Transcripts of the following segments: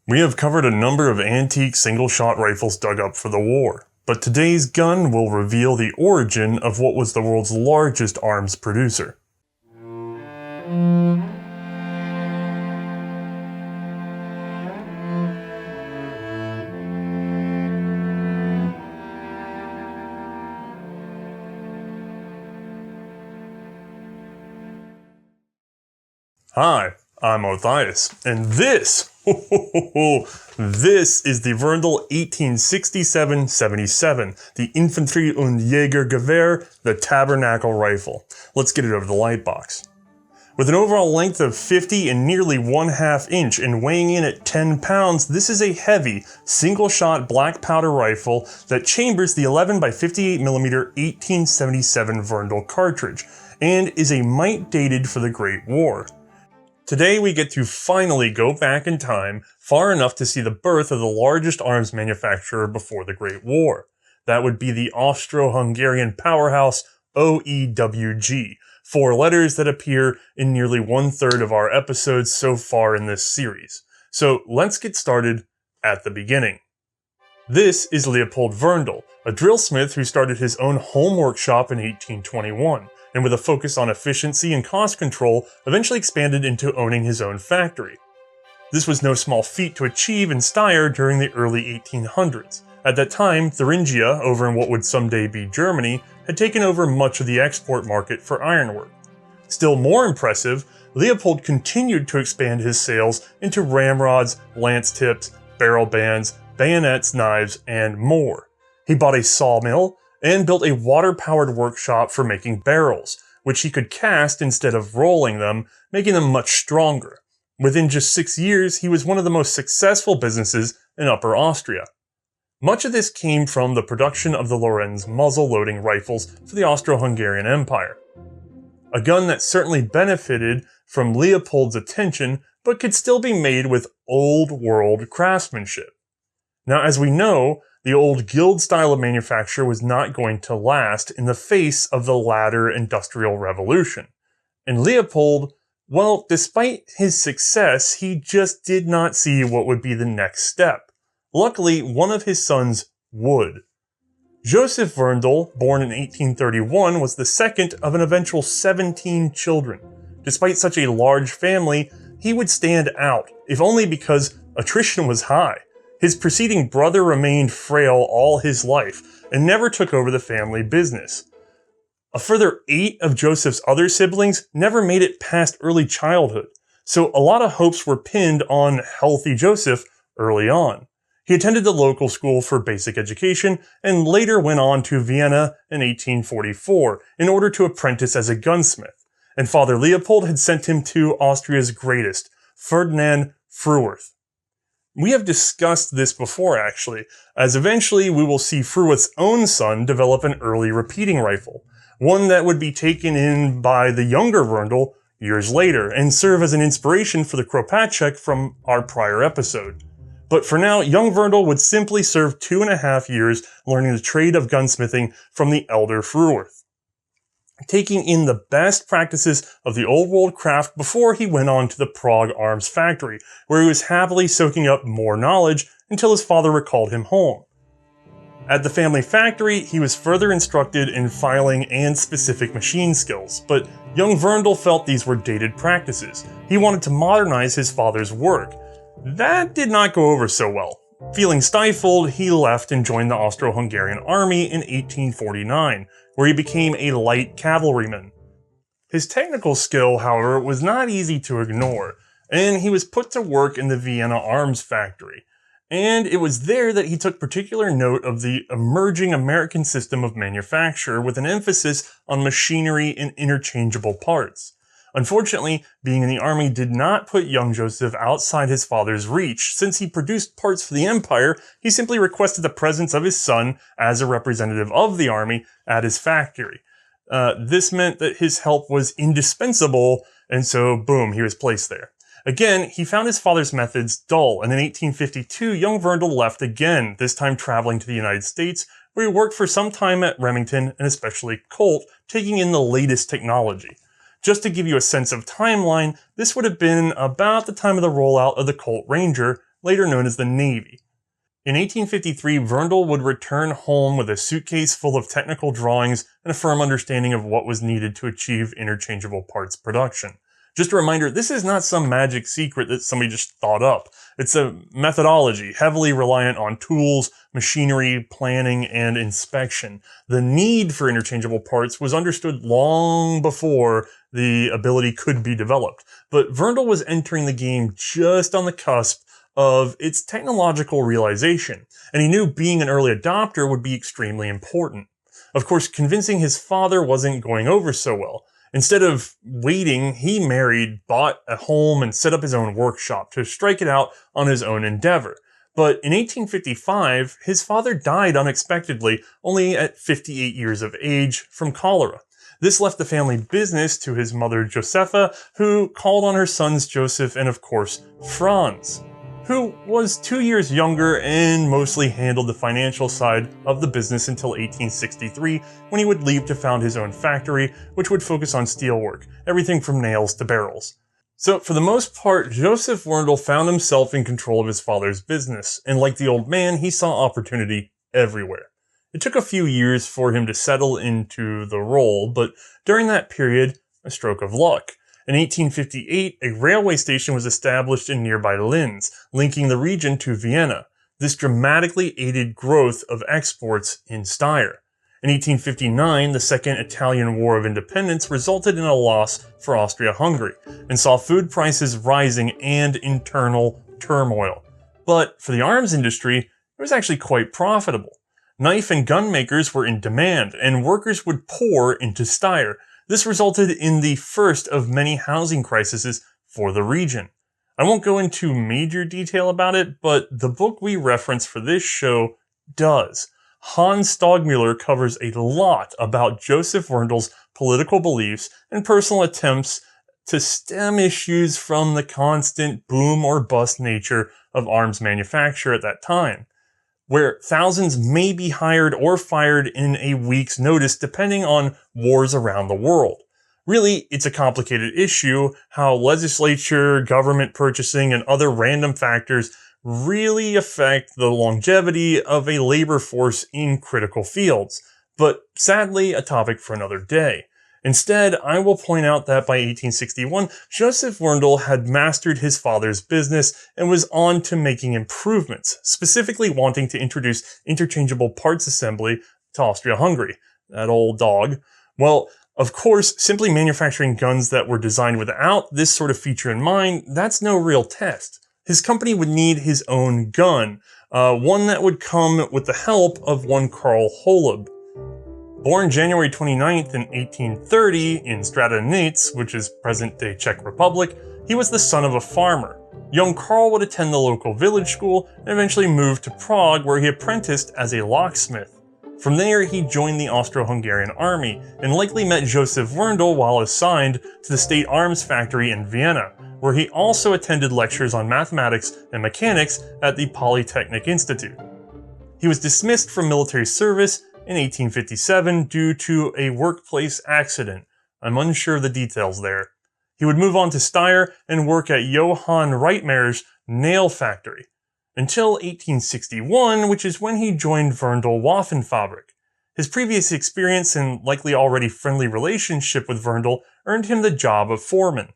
We have covered a number of antique single-shot rifles dug up for the war, but today's gun will reveal the origin of what was the world's largest arms producer. Hi, I'm Othais, and this is the Werndl 1867-77, the Infantry- und Jägergewehr, the Tabernacle rifle. Let's get it over the light box. With an overall length of 50 and nearly 1/2 inch and weighing in at 10 pounds, this is a heavy, single-shot black powder rifle that chambers the 11x58mm 1877 Werndl cartridge, and is a mite dated for the Great War. Today we get to finally go back in time far enough to see the birth of the largest arms manufacturer before the Great War. That would be the Austro-Hungarian powerhouse OEWG, 4 letters that appear in nearly 1/3 of our episodes so far in this series. So let's get started at the beginning. This is Leopold Werndl, a drillsmith who started his own home workshop in 1821. And with a focus on efficiency and cost control, eventually expanded into owning his own factory. This was no small feat to achieve in Steyr during the early 1800s. At that time, Thuringia, over in what would someday be Germany, had taken over much of the export market for ironwork. Still more impressive, Leopold continued to expand his sales into ramrods, lance tips, barrel bands, bayonets, knives, and more. He bought a sawmill, and built a water-powered workshop for making barrels, which he could cast instead of rolling them, making them much stronger. Within just 6 years, he was one of the most successful businesses in Upper Austria. Much of this came from the production of the Lorenz muzzle-loading rifles for the Austro-Hungarian Empire. A gun that certainly benefited from Leopold's attention, but could still be made with old-world craftsmanship. Now, as we know, the old guild style of manufacture was not going to last in the face of the latter industrial revolution. And Leopold, well, despite his success, he just did not see what would be the next step. Luckily, one of his sons would. Josef Werndl, born in 1831, was the second of an eventual 17 children. Despite such a large family, he would stand out, if only because attrition was high. His preceding brother remained frail all his life, and never took over the family business. A further 8 of Joseph's other siblings never made it past early childhood, so a lot of hopes were pinned on healthy Joseph early on. He attended the local school for basic education, and later went on to Vienna in 1844 in order to apprentice as a gunsmith, and Father Leopold had sent him to Austria's greatest, Ferdinand Fruworth. We have discussed this before actually, as eventually we will see Fruworth's own son develop an early repeating rifle, one that would be taken in by the younger Werndl years later, and serve as an inspiration for the Kropatschek from our prior episode. But for now, young Werndl would simply serve 2.5 years learning the trade of gunsmithing from the elder Fruworth, taking in the best practices of the old world craft before he went on to the Prague arms factory, where he was happily soaking up more knowledge until his father recalled him home. At the family factory, he was further instructed in filing and specific machine skills, but young Werndl felt these were dated practices. He wanted to modernize his father's work. That did not go over so well. Feeling stifled, he left and joined the Austro-Hungarian army in 1849, where he became a light cavalryman. His technical skill, however, was not easy to ignore, and he was put to work in the Vienna arms factory. And it was there that he took particular note of the emerging American system of manufacture with an emphasis on machinery and interchangeable parts. Unfortunately, being in the army did not put young Joseph outside his father's reach. Since he produced parts for the empire, he simply requested the presence of his son as a representative of the army at his factory. This meant that his help was indispensable, and so boom, he was placed there. Again, he found his father's methods dull, and in 1852, young Werndl left again, this time traveling to the United States, where he worked for some time at Remington and especially Colt, taking in the latest technology. Just to give you a sense of timeline, this would have been about the time of the rollout of the Colt Ranger, later known as the Navy. In 1853, Werndl would return home with a suitcase full of technical drawings and a firm understanding of what was needed to achieve interchangeable parts production. Just a reminder, this is not some magic secret that somebody just thought up. It's a methodology heavily reliant on tools, machinery, planning, and inspection. The need for interchangeable parts was understood long before the ability could be developed. But Werndl was entering the game just on the cusp of its technological realization, and he knew being an early adopter would be extremely important. Of course, convincing his father wasn't going over so well. Instead of waiting, he married, bought a home, and set up his own workshop to strike it out on his own endeavor. But in 1855, his father died unexpectedly, only at 58 years of age, from cholera. This left the family business to his mother Josefa, who called on her sons Joseph and, of course, Franz, who was 2 years younger and mostly handled the financial side of the business until 1863, when he would leave to found his own factory, which would focus on steelwork, everything from nails to barrels. So for the most part, Josef Werndl found himself in control of his father's business, and like the old man, he saw opportunity everywhere. It took a few years for him to settle into the role, but during that period, a stroke of luck. In 1858, a railway station was established in nearby Linz, linking the region to Vienna. This dramatically aided growth of exports in Steyr. In 1859, the Second Italian War of Independence resulted in a loss for Austro-Hungary, and saw food prices rising and internal turmoil. But for the arms industry, it was actually quite profitable. Knife and gun makers were in demand, and workers would pour into Steyr. This resulted in the first of many housing crises for the region. I won't go into major detail about it, but the book we reference for this show does. Hans Stögmüller covers a lot about Josef Werndl's political beliefs and personal attempts to stem issues from the constant boom or bust nature of arms manufacture at that time, where thousands may be hired or fired in a week's notice depending on wars around the world. Really, it's a complicated issue how legislature, government purchasing, and other random factors really affect the longevity of a labor force in critical fields. But sadly, a topic for another day. Instead, I will point out that by 1861, Josef Werndl had mastered his father's business and was on to making improvements, specifically wanting to introduce interchangeable parts assembly to Austria-Hungary. That old dog. Well, of course, simply manufacturing guns that were designed without this sort of feature in mind, that's no real test. His company would need his own gun, one that would come with the help of one Karl Holub. Born January 29th in 1830 in Stanev, which is present-day Czech Republic, he was the son of a farmer. Young Karl would attend the local village school and eventually move to Prague, where he apprenticed as a locksmith. From there, he joined the Austro-Hungarian army and likely met Josef Werndl while assigned to the state arms factory in Vienna, where he also attended lectures on mathematics and mechanics at the Polytechnic Institute. He was dismissed from military service in 1857 due to a workplace accident. I'm unsure of the details there. He would move on to Steyr and work at Johann Reitmayer's nail factory, until 1861, which is when he joined Werndl Waffenfabrik. His previous experience and likely already friendly relationship with Werndl earned him the job of foreman.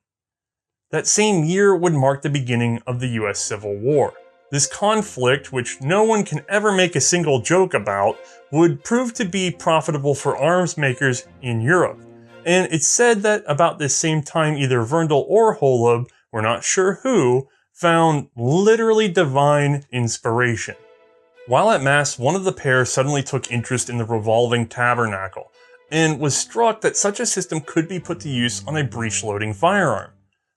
That same year would mark the beginning of the US Civil War. This conflict, which no one can ever make a single joke about, would prove to be profitable for arms makers in Europe. And it's said that about this same time either Werndl or Holub, we're not sure who, found literally divine inspiration. While at Mass, one of the pair suddenly took interest in the revolving Tabernacle, and was struck that such a system could be put to use on a breech-loading firearm.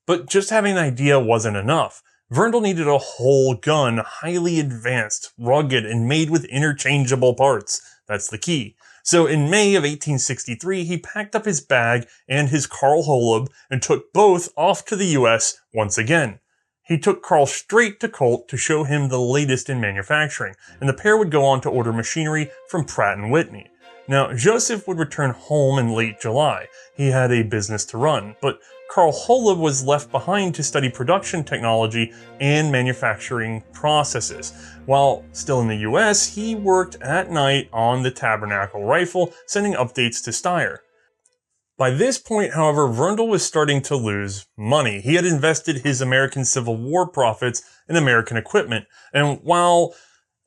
But just having an idea wasn't enough. Werndl needed a whole gun, highly advanced, rugged, and made with interchangeable parts. That's the key. So in May of 1863, he packed up his bag and his Karl Holub and took both off to the US once again. He took Karl straight to Colt to show him the latest in manufacturing, and the pair would go on to order machinery from Pratt & Whitney. Now, Joseph would return home in late July. He had a business to run, but Karl Holub was left behind to study production technology and manufacturing processes. While still in the US, he worked at night on the Tabernacle rifle, sending updates to Steyr. By this point, however, Werndl was starting to lose money. He had invested his American Civil War profits in American equipment, and while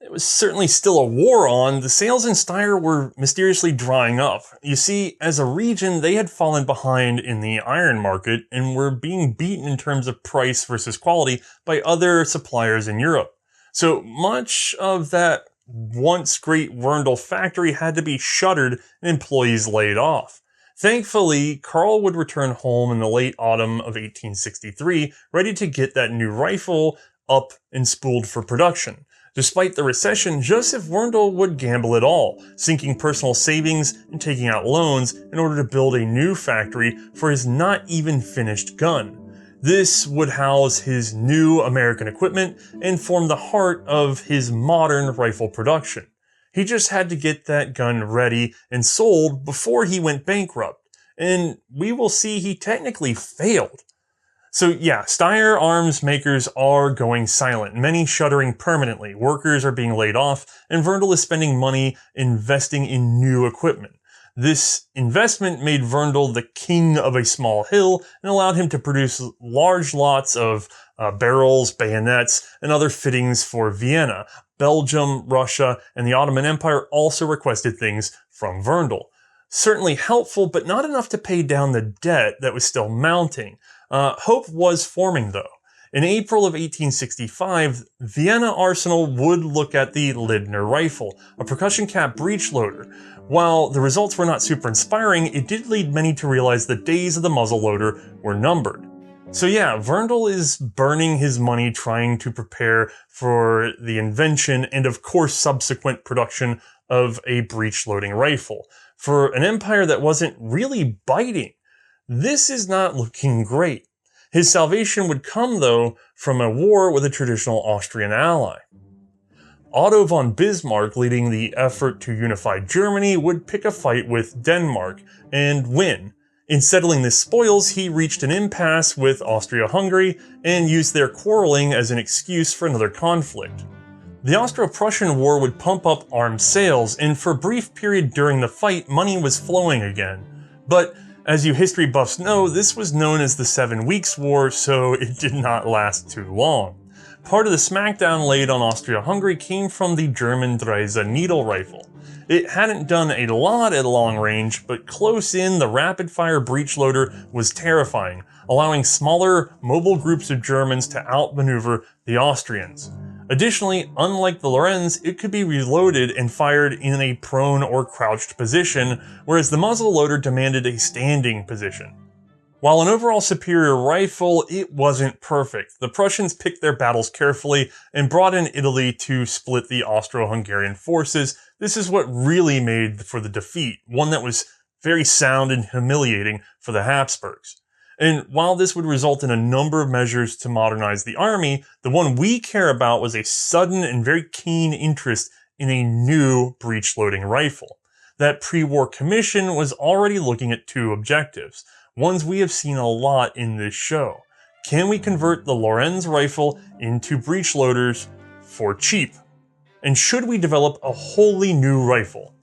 it was certainly still a war on, the sales in Steyr were mysteriously drying up. You see, as a region, they had fallen behind in the iron market and were being beaten in terms of price versus quality by other suppliers in Europe. So much of that once great Werndl factory had to be shuttered and employees laid off. Thankfully, Karl would return home in the late autumn of 1863, ready to get that new rifle up and spooled for production. Despite the recession, Josef Werndl would gamble it all, sinking personal savings and taking out loans in order to build a new factory for his not even finished gun. This would house his new American equipment and form the heart of his modern rifle production. He just had to get that gun ready and sold before he went bankrupt. And we will see he technically failed. So yeah, Steyr arms makers are going silent, many shuttering permanently, workers are being laid off, and Werndl is spending money investing in new equipment. This investment made Werndl the king of a small hill and allowed him to produce large lots of barrels, bayonets, and other fittings for Vienna. Belgium, Russia, and the Ottoman Empire also requested things from Werndl. Certainly helpful, but not enough to pay down the debt that was still mounting. Hope was forming, though. In April of 1865, Vienna Arsenal would look at the Lindner rifle, a percussion cap breech loader. While the results were not super inspiring, it did lead many to realize the days of the muzzleloader were numbered. So yeah, Werndl is burning his money trying to prepare for the invention and of course subsequent production of a breech-loading rifle. For an empire that wasn't really biting, this is not looking great. His salvation would come, though, from a war with a traditional Austrian ally. Otto von Bismarck, leading the effort to unify Germany, would pick a fight with Denmark and win. In settling the spoils, he reached an impasse with Austro-Hungary and used their quarreling as an excuse for another conflict. The Austro-Prussian War would pump up arms sales, and for a brief period during the fight, money was flowing again. But as you history buffs know, this was known as the 7 Weeks' War, so it did not last too long. Part of the smackdown laid on Austria-Hungary came from the German Drese needle rifle. It hadn't done a lot at long range, but close in, the rapid-fire breech loader was terrifying, allowing smaller, mobile groups of Germans to outmaneuver the Austrians. Additionally, unlike the Lorenz, it could be reloaded and fired in a prone or crouched position, whereas the muzzleloader demanded a standing position. While an overall superior rifle, it wasn't perfect. The Prussians picked their battles carefully and brought in Italy to split the Austro-Hungarian forces. This is what really made for the defeat, one that was very sound and humiliating for the Habsburgs. And while this would result in a number of measures to modernize the army, the one we care about was a sudden and very keen interest in a new breech-loading rifle. That pre-war commission was already looking at 2 objectives, ones we have seen a lot in this show. Can we convert the Lorenz rifle into breech loaders for cheap? And should we develop a wholly new rifle?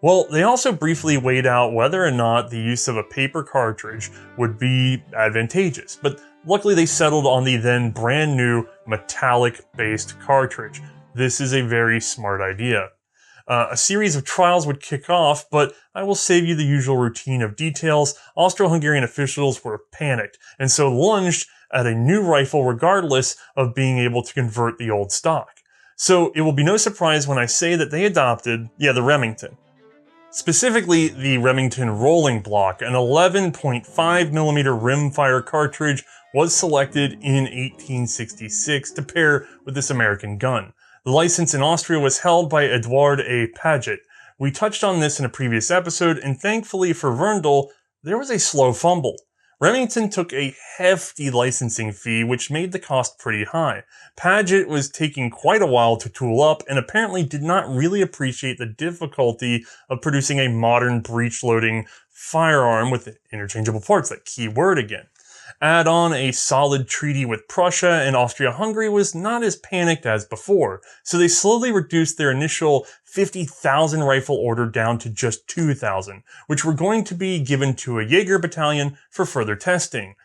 Well, they also briefly weighed out whether or not the use of a paper cartridge would be advantageous, but luckily they settled on the then brand new metallic-based cartridge. This is a very smart idea. A series of trials would kick off, but I will save you the usual routine of details. Austro-Hungarian officials were panicked, and so lunged at a new rifle regardless of being able to convert the old stock. So it will be no surprise when I say that they adopted, the Remington. Specifically, the Remington Rolling Block, an 11.5mm rimfire cartridge, was selected in 1866 to pair with this American gun. The license in Austria was held by Eduard A. Paget. We touched on this in a previous episode, and thankfully for Werndl, there was a slow fumble. Remington took a hefty licensing fee, which made the cost pretty high. Paget was taking quite a while to tool up, and apparently did not really appreciate the difficulty of producing a modern breech-loading firearm with interchangeable parts, that key word again. Add on a solid treaty with Prussia, and Austria-Hungary was not as panicked as before, so they slowly reduced their initial 50,000 rifle order down to just 2,000, which were going to be given to a Jaeger battalion for further testing.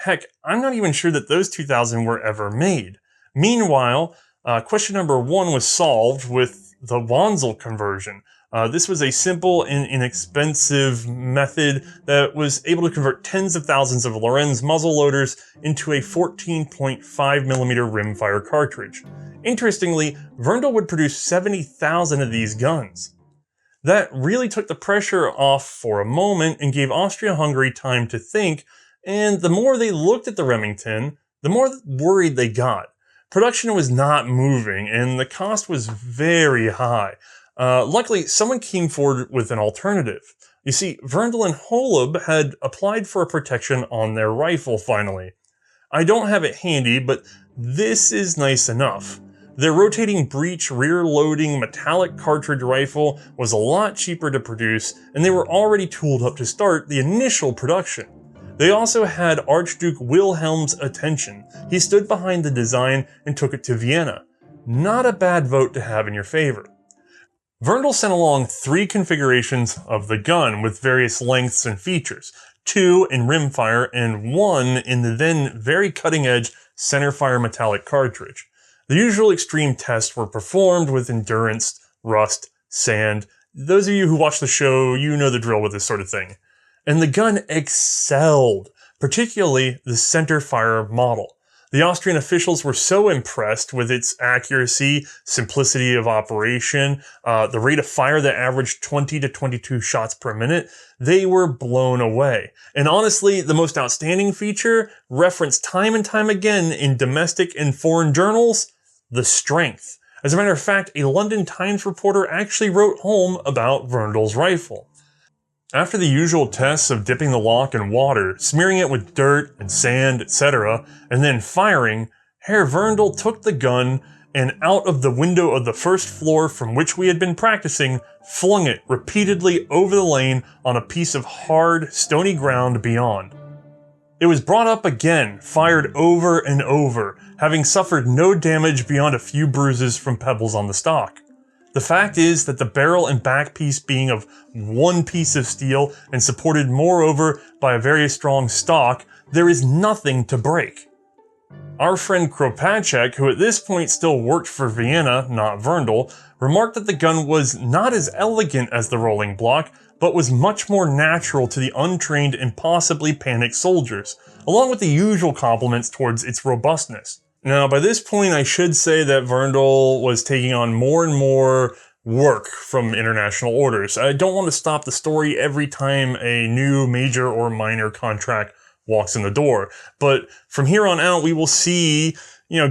Heck, I'm not even sure that those 2,000 were ever made. Meanwhile, question number 1 was solved with the Werndl conversion. This was a simple and inexpensive method that was able to convert tens of thousands of Lorenz muzzle loaders into a 14.5mm rimfire cartridge. Interestingly, Werndl would produce 70,000 of these guns. That really took the pressure off for a moment and gave Austria-Hungary time to think, and the more they looked at the Remington, the more worried they got. Production was not moving, and the cost was very high. Luckily, someone came forward with an alternative. You see, Werndl and Holub had applied for a protection on their rifle finally. I don't have it handy, but this is nice enough. Their rotating breech rear-loading metallic cartridge rifle was a lot cheaper to produce, and they were already tooled up to start the initial production. They also had Archduke Wilhelm's attention. He stood behind the design and took it to Vienna. Not a bad vote to have in your favor. Werndl sent along 3 configurations of the gun with various lengths and features, 2 in rimfire and 1 in the then very cutting-edge centerfire metallic cartridge. The usual extreme tests were performed with endurance, rust, sand. Those of you who watch the show, you know the drill with this sort of thing. And the gun excelled, particularly the centerfire model. The Austrian officials were so impressed with its accuracy, simplicity of operation, the rate of fire that averaged 20 to 22 shots per minute, they were blown away. And honestly, the most outstanding feature, referenced time and time again in domestic and foreign journals, the strength. As a matter of fact, a London Times reporter actually wrote home about Werndl's rifle. After the usual tests of dipping the lock in water, smearing it with dirt and sand, etc., and then firing, Herr Werndl took the gun and out of the window of the first floor from which we had been practicing, flung it repeatedly over the lane on a piece of hard, stony ground beyond. It was brought up again, fired over and over, having suffered no damage beyond a few bruises from pebbles on the stock. The fact is that the barrel and back piece being of one piece of steel and supported moreover by a very strong stock, there is nothing to break. Our friend Kropatschek, who at this point still worked for Vienna, not Werndl, remarked that the gun was not as elegant as the rolling block, but was much more natural to the untrained and possibly panicked soldiers, along with the usual compliments towards its robustness. Now, by this point, I should say that Werndl was taking on more and more work from international orders. I don't want to stop the story every time a new major or minor contract walks in the door, but from here on out, we will see,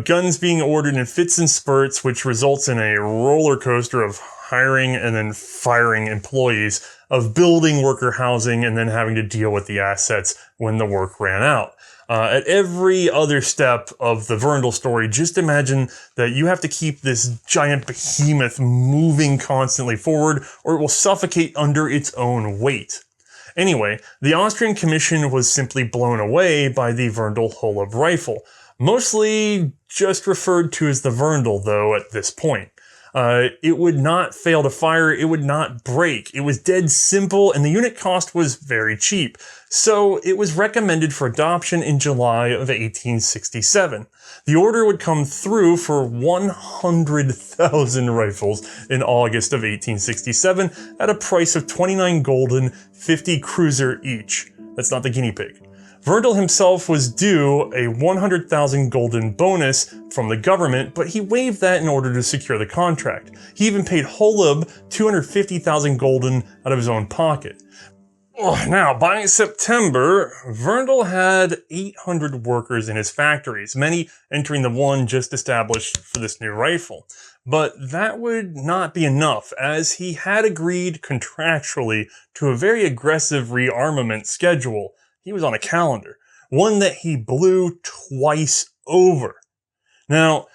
guns being ordered in fits and spurts, which results in a roller coaster of hiring and then firing employees, of building worker housing and then having to deal with the assets when the work ran out. At every other step of the Werndl story, just imagine that you have to keep this giant behemoth moving constantly forward, or it will suffocate under its own weight. Anyway, the Austrian Commission was simply blown away by the Werndl-Holub rifle, mostly just referred to as the Werndl, though, at this point. It would not fail to fire, it would not break. It was dead simple, and the unit cost was very cheap. So it was recommended for adoption in July of 1867. The order would come through for 100,000 rifles in August of 1867 at a price of 29 gulden, 50 Kreuzer each. That's not the guinea pig. Werndl himself was due a 100,000 gulden bonus from the government, but he waived that in order to secure the contract. He even paid Holub 250,000 gulden out of his own pocket. Now, by September, Werndl had 800 workers in his factories, many entering the one just established for this new rifle. But that would not be enough, as he had agreed contractually to a very aggressive rearmament schedule. He was on a calendar, one that he blew twice over. Now,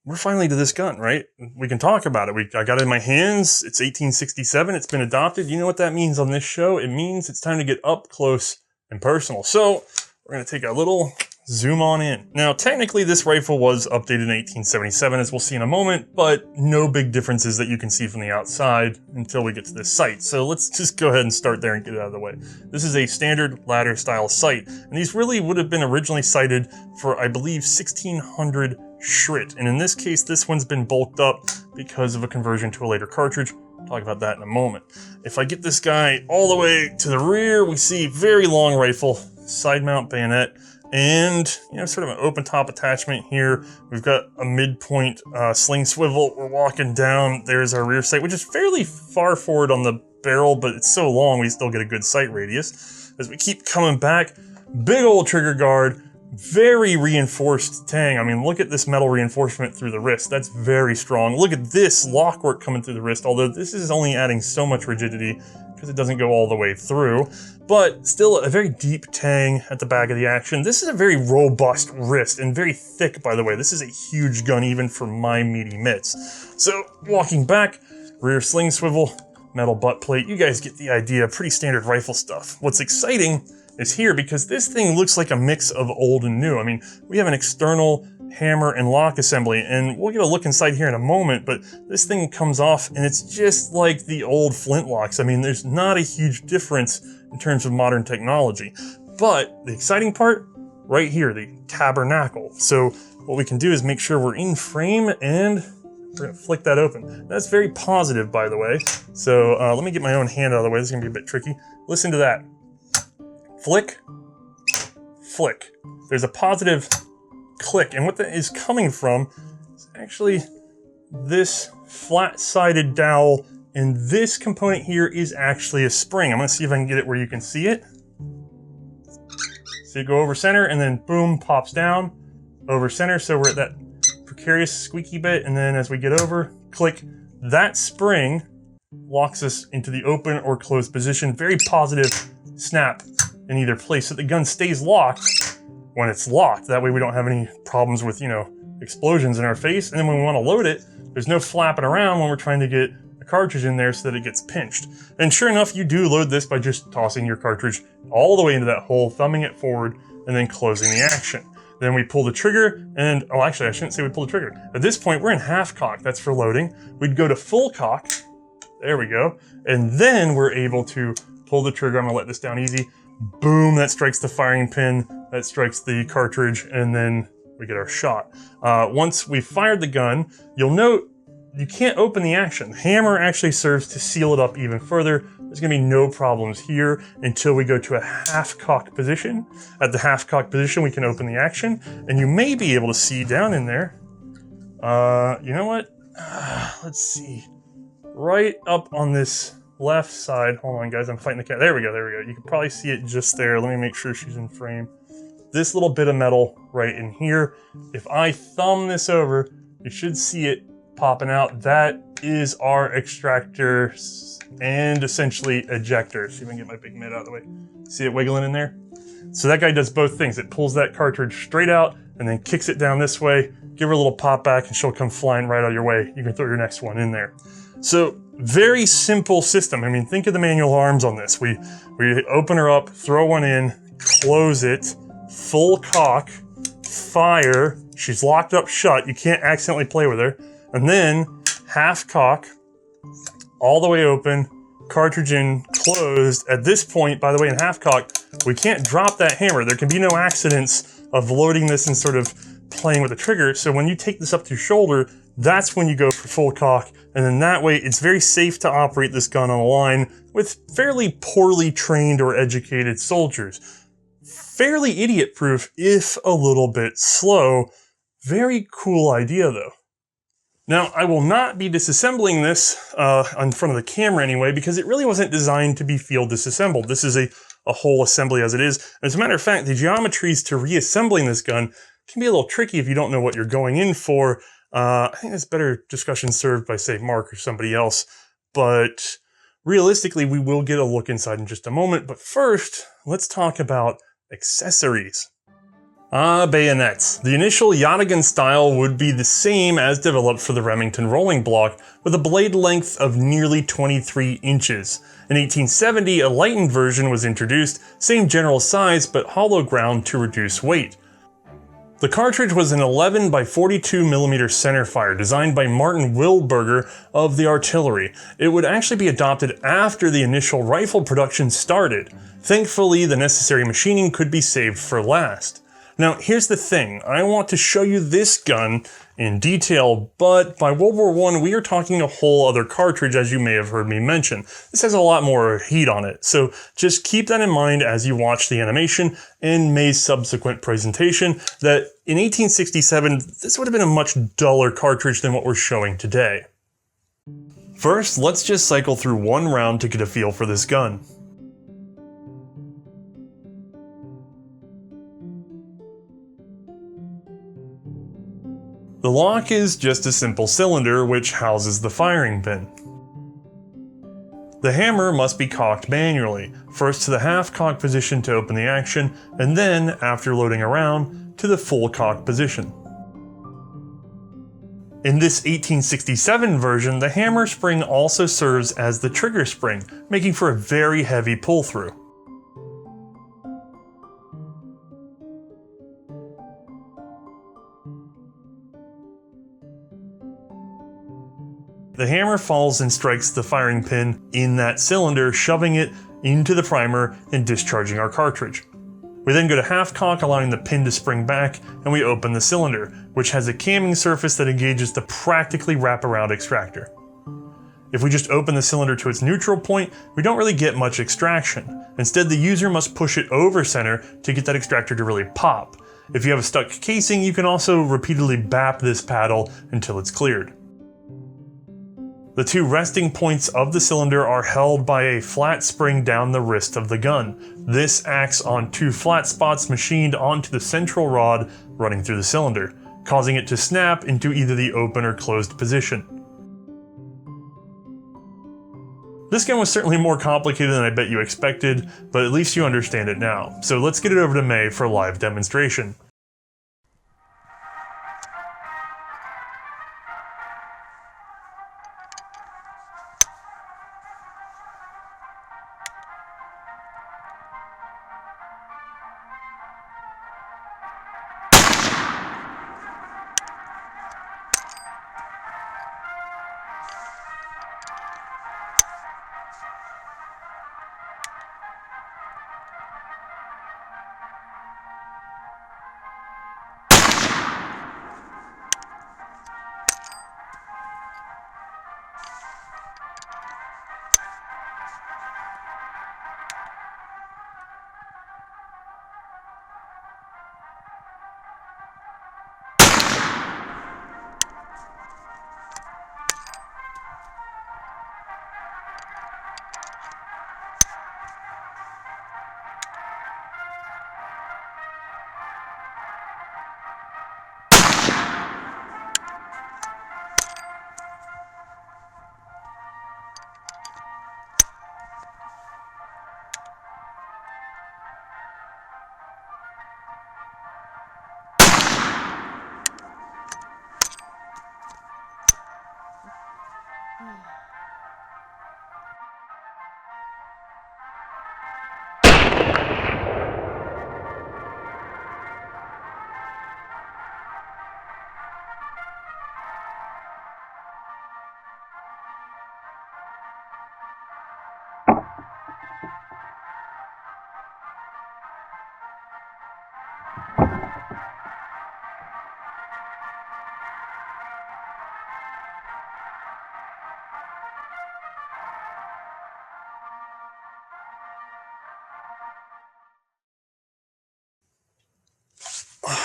we're finally to this gun, right? We can talk about it. I got it in my hands. It's 1867. It's been adopted. You know what that means on this show? It means it's time to get up close and personal. So we're going to take a little zoom on in. Now, technically this rifle was updated in 1877, as we'll see in a moment, but no big differences that you can see from the outside until we get to this sight. So let's just go ahead and start there and get it out of the way. This is a standard ladder style sight, and these really would have been originally sighted for, I believe, 1600 Schritt. And in this case, this one's been bulked up because of a conversion to a later cartridge. I'll talk about that in a moment. If I get this guy all the way to the rear, we see very long rifle, side mount bayonet, and sort of an open top attachment here. We've got a midpoint sling swivel. We're walking down. There's our rear sight, which is fairly far forward on the barrel, but it's so long we still get a good sight radius. As we keep coming back, big old trigger guard, very reinforced tang. I mean, look at this metal reinforcement through the wrist. That's very strong. Look at this lock work coming through the wrist, although this is only adding so much rigidity because it doesn't go all the way through, but still a very deep tang at the back of the action. This is a very robust wrist and very thick, by the way. This is a huge gun even for my meaty mitts. So walking back, rear sling swivel, metal butt plate. You guys get the idea, pretty standard rifle stuff. What's exciting is here, because this thing looks like a mix of old and new. I mean, we have an external hammer and lock assembly, and we'll get a look inside here in a moment, but this thing comes off and it's just like the old flintlocks. I mean, there's not a huge difference in terms of modern technology. But the exciting part, right here, the Tabernacle. So what we can do is make sure we're in frame, and we're gonna flick that open. That's very positive, by the way. So let me get my own hand out of the way. This is gonna be a bit tricky. Listen to that. Flick, flick. There's a positive click, and what that is coming from is actually this flat-sided dowel, and this component here is actually a spring. I'm gonna see if I can get it where you can see it. So you go over center, and then boom, pops down, over center, so we're at that precarious squeaky bit, and then as we get over, click, that spring locks us into the open or closed position. Very positive snap in either place, so the gun stays locked when it's locked. That way we don't have any problems with, explosions in our face. And then when we want to load it, there's no flapping around when we're trying to get a cartridge in there so that it gets pinched. And sure enough, you do load this by just tossing your cartridge all the way into that hole, thumbing it forward, and then closing the action. Then we pull the trigger, and, oh, actually, I shouldn't say we pull the trigger. At this point, we're in half cock. That's for loading. We'd go to full cock. There we go. And then we're able to pull the trigger. I'm gonna let this down easy. Boom, that strikes the firing pin, that strikes the cartridge, and then we get our shot. Once we've fired the gun, you'll note you can't open the action. The hammer actually serves to seal it up even further. There's gonna be no problems here until we go to a half-cocked position. At the half-cocked position, we can open the action, and you may be able to see down in there. You know what? Let's see. Right up on this left side, hold on guys, I'm fighting the cat. There we go, there we go. You can probably see it just there. Let me make sure she's in frame. This little bit of metal right in here. If I thumb this over, you should see it popping out. That is our extractor and essentially ejector. See if I can get my big mitt out of the way. See it wiggling in there? So that guy does both things. It pulls that cartridge straight out and then kicks it down this way. Give her a little pop back and she'll come flying right out of your way. You can throw your next one in there. So very simple system. I mean, think of the manual arms on this. We open her up, throw one in, close it, full cock, fire. She's locked up shut. You can't accidentally play with her. And then half cock, all the way open, cartridge in, closed. At this point, by the way, in half cock, we can't drop that hammer. There can be no accidents of loading this and sort of playing with the trigger. So when you take this up to your shoulder, that's when you go for full cock. And then that way, it's very safe to operate this gun on a line with fairly poorly trained or educated soldiers. Fairly idiot-proof, if a little bit slow. Very cool idea, though. Now, I will not be disassembling this in front of the camera anyway, because it really wasn't designed to be field disassembled. This is a whole assembly as it is. As a matter of fact, the geometries to reassembling this gun can be a little tricky if you don't know what you're going in for. I think that's better discussion served by, say, Mark or somebody else. But realistically, we will get a look inside in just a moment. But first, let's talk about accessories. Bayonets. The initial Yataghan style would be the same as developed for the Remington rolling block, with a blade length of nearly 23 inches. In 1870, a lightened version was introduced, same general size but hollow ground to reduce weight. The cartridge was an 11 by 42mm centerfire designed by Martin Wilberger of the artillery. It would actually be adopted after the initial rifle production started. Thankfully, the necessary machining could be saved for last. Now, here's the thing. I want to show you this gun in detail, but by World War I, we are talking a whole other cartridge, as you may have heard me mention. This has a lot more heat on it, so just keep that in mind as you watch the animation and Mae's subsequent presentation, that in 1867, this would have been a much duller cartridge than what we're showing today. First, let's just cycle through one round to get a feel for this gun. The lock is just a simple cylinder which houses the firing pin. The hammer must be cocked manually, first to the half cock position to open the action, and then, after loading around, to the full cock position. In this 1867 version, the hammer spring also serves as the trigger spring, making for a very heavy pull-through. The hammer falls and strikes the firing pin in that cylinder, shoving it into the primer and discharging our cartridge. We then go to half cock, allowing the pin to spring back, and we open the cylinder, which has a camming surface that engages the practically wraparound extractor. If we just open the cylinder to its neutral point, we don't really get much extraction. Instead, the user must push it over center to get that extractor to really pop. If you have a stuck casing, you can also repeatedly bap this paddle until it's cleared. The two resting points of the cylinder are held by a flat spring down the wrist of the gun. This acts on two flat spots machined onto the central rod running through the cylinder, causing it to snap into either the open or closed position. This gun was certainly more complicated than I bet you expected, but at least you understand it now. So let's get it over to Mae for a live demonstration.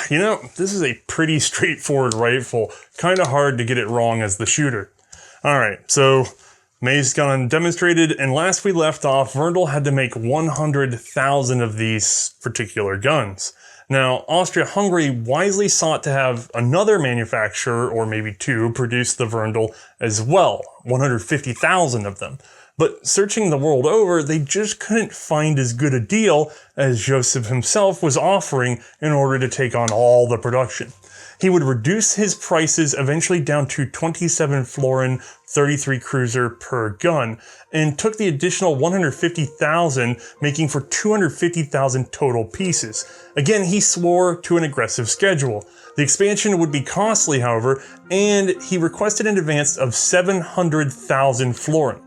You know, this is a pretty straightforward rifle. Kind of hard to get it wrong as the shooter. Alright, so Mae's gun demonstrated, and last we left off, Werndl had to make 100,000 of these particular guns. Now, Austria-Hungary wisely sought to have another manufacturer, or maybe two, produce the Werndl as well, 150,000 of them. But searching the world over, they just couldn't find as good a deal as Josef himself was offering in order to take on all the production. He would reduce his prices eventually down to 27 florin 33 cruiser per gun, and took the additional 150,000, making for 250,000 total pieces. Again, he swore to an aggressive schedule. The expansion would be costly, however, and he requested an advance of 700,000 florin.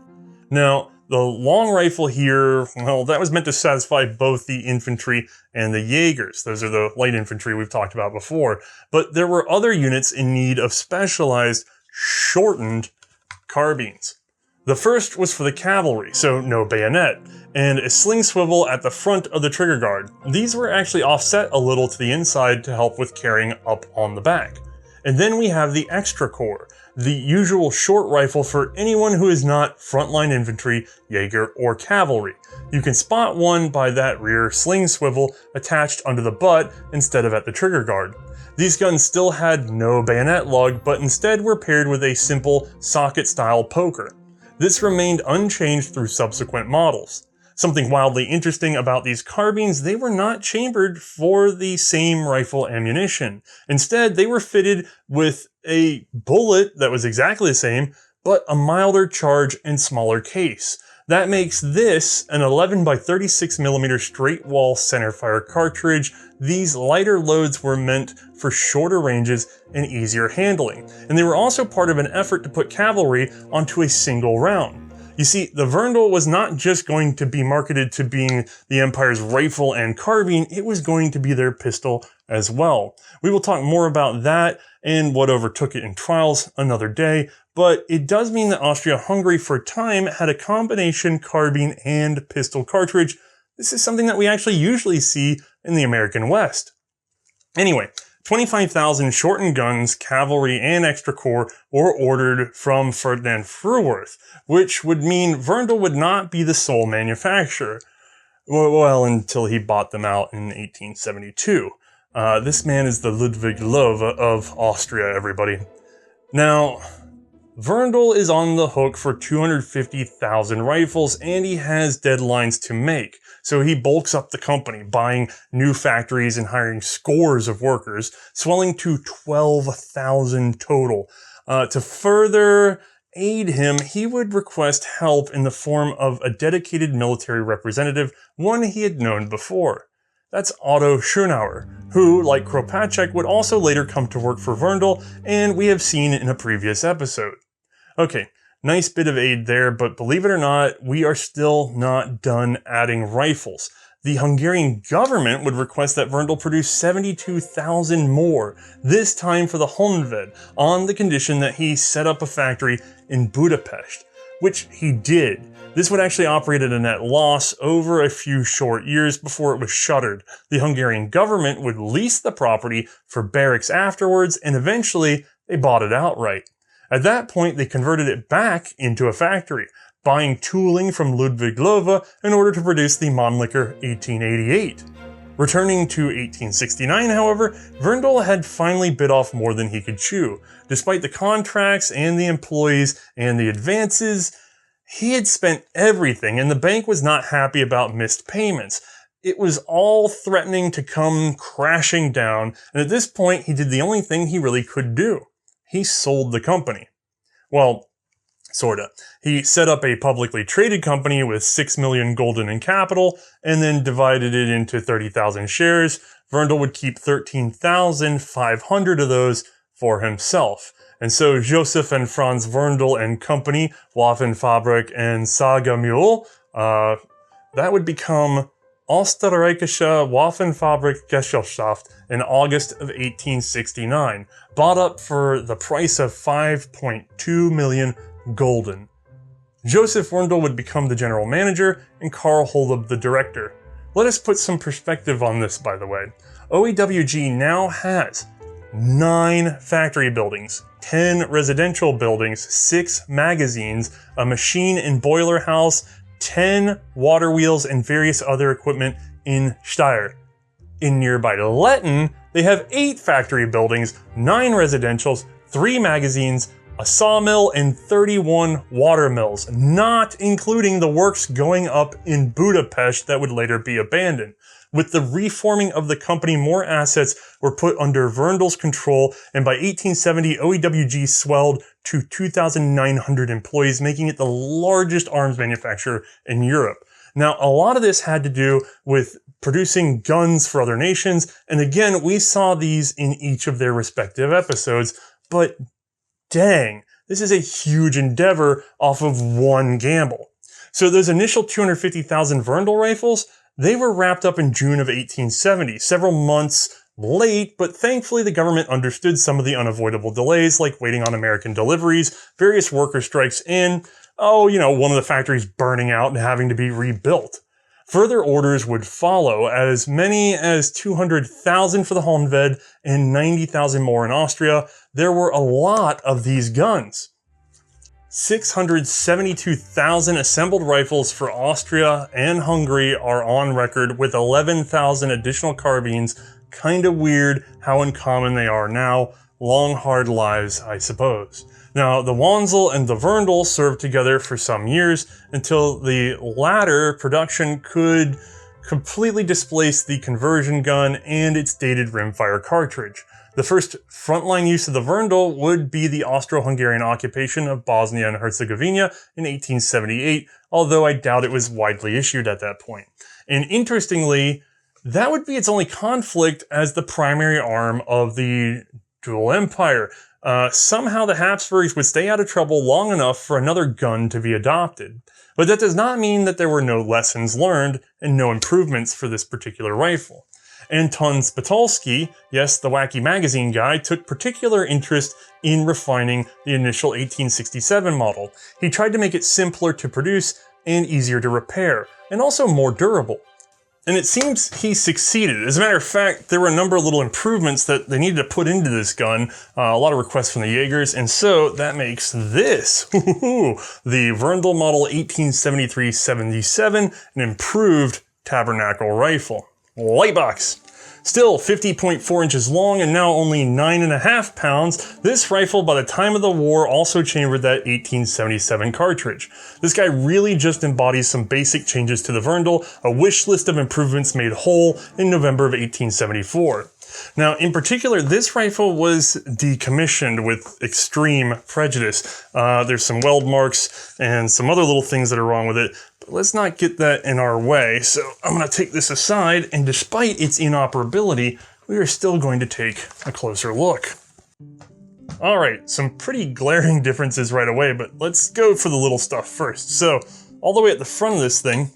Now, the long rifle here, well, that was meant to satisfy both the infantry and the Jaegers. Those are the light infantry we've talked about before. But there were other units in need of specialized, shortened carbines. The first was for the cavalry, so no bayonet, and a sling swivel at the front of the trigger guard. These were actually offset a little to the inside to help with carrying up on the back. And then we have the extra core, the usual short rifle for anyone who is not frontline infantry, Jaeger, or cavalry. You can spot one by that rear sling swivel attached under the butt instead of at the trigger guard. These guns still had no bayonet lug, but instead were paired with a simple socket-style poker. This remained unchanged through subsequent models. Something wildly interesting about these carbines, they were not chambered for the same rifle ammunition. Instead, they were fitted with a bullet that was exactly the same, but a milder charge and smaller case. That makes this an 11 by 36 millimeter straight wall centerfire cartridge. These lighter loads were meant for shorter ranges and easier handling. And they were also part of an effort to put cavalry onto a single round. You see, the Werndl was not just going to be marketed to being the Empire's rifle and carbine, it was going to be their pistol as well. We will talk more about that and what overtook it in trials another day, but it does mean that Austria-Hungary for a time had a combination carbine and pistol cartridge. This is something that we actually usually see in the American West. Anyway, 25,000 shortened guns, cavalry, and extra corps were ordered from Ferdinand Fruworth, which would mean Werndl would not be the sole manufacturer. Well, until he bought them out in 1872. This man is the Ludwig Löwe of Austria, everybody. Now, Werndl is on the hook for 250,000 rifles, and he has deadlines to make. So he bulks up the company, buying new factories and hiring scores of workers, swelling to 12,000 total. To further aid him, he would request help in the form of a dedicated military representative, one he had known before. That's Otto Schönauer, who, like Kropatschek, would also later come to work for Werndl, and we have seen in a previous episode. Okay, nice bit of aid there, but believe it or not, we are still not done adding rifles. The Hungarian government would request that Werndl produce 72,000 more, this time for the Honved, on the condition that he set up a factory in Budapest, which he did. This would actually operate at a net loss over a few short years before it was shuttered. The Hungarian government would lease the property for barracks afterwards, and eventually they bought it outright. At that point, they converted it back into a factory, buying tooling from Ludwig Löwe in order to produce the Mannlicher 1888. Returning to 1869, however, Werndl had finally bit off more than he could chew. Despite the contracts and the employees and the advances, he had spent everything, and the bank was not happy about missed payments. It was all threatening to come crashing down, and at this point, he did the only thing he really could do. He sold the company. Well, sorta. He set up a publicly traded company with 6 million gulden in capital, and then divided it into 30,000 shares. Werndl would keep 13,500 of those for himself. And so Josef and Franz Werndl and Company, Waffenfabrik and Steyr, that would become Österreichische Waffenfabrik Gesellschaft in August of 1869, bought up for the price of 5.2 million gulden. Josef Werndl would become the general manager and Karl Holub the director. Let us put some perspective on this, by the way. OEWG now has 9 factory buildings, 10 residential buildings, 6 magazines, a machine and boiler house, 10 water wheels, and various other equipment in Steyr. In nearby Letten, they have 8 factory buildings, 9 residentials, 3 magazines, a sawmill, and 31 water mills, not including the works going up in Budapest that would later be abandoned. With the reforming of the company, more assets were put under Werndl's control, and by 1870, OEWG swelled to 2,900 employees, making it the largest arms manufacturer in Europe. Now, a lot of this had to do with producing guns for other nations, and again, we saw these in each of their respective episodes, but dang, this is a huge endeavor off of one gamble. So those initial 250,000 Werndl rifles, they were wrapped up in June of 1870, several months late, but thankfully the government understood some of the unavoidable delays, like waiting on American deliveries, various worker strikes, and, one of the factories burning out and having to be rebuilt. Further orders would follow, as many as 200,000 for the Honved and 90,000 more in Austria. There were a lot of these guns. 672,000 assembled rifles for Austria and Hungary are on record, with 11,000 additional carbines. Kinda weird how uncommon they are now. Long, hard lives, I suppose. Now, the Wanzel and the Werndl served together for some years until the latter production could completely displace the conversion gun and its dated rimfire cartridge. The first frontline use of the Werndl would be the Austro-Hungarian occupation of Bosnia and Herzegovina in 1878, although I doubt it was widely issued at that point. And interestingly, that would be its only conflict as the primary arm of the dual empire. Somehow the Habsburgs would stay out of trouble long enough for another gun to be adopted. But that does not mean that there were no lessons learned and no improvements for this particular rifle. Anton Spitolsky, yes, the wacky magazine guy, took particular interest in refining the initial 1867 model. He tried to make it simpler to produce and easier to repair, and also more durable. And it seems he succeeded. As a matter of fact, there were a number of little improvements that they needed to put into this gun, a lot of requests from the Jaegers, and so that makes this, the Werndl model 1873-77, an improved Tabernacle rifle. Lightbox. Still 50.4 inches long and now only 9.5 pounds, this rifle by the time of the war also chambered that 1877 cartridge. This guy really just embodies some basic changes to the Werndl, a wish list of improvements made whole in November of 1874. Now, in particular, this rifle was decommissioned with extreme prejudice. There's some weld marks and some other little things that are wrong with it, but let's not get that in our way. So I'm going to take this aside, and despite its inoperability, we are still going to take a closer look. All right, some pretty glaring differences right away, but let's go for the little stuff first. So all the way at the front of this thing,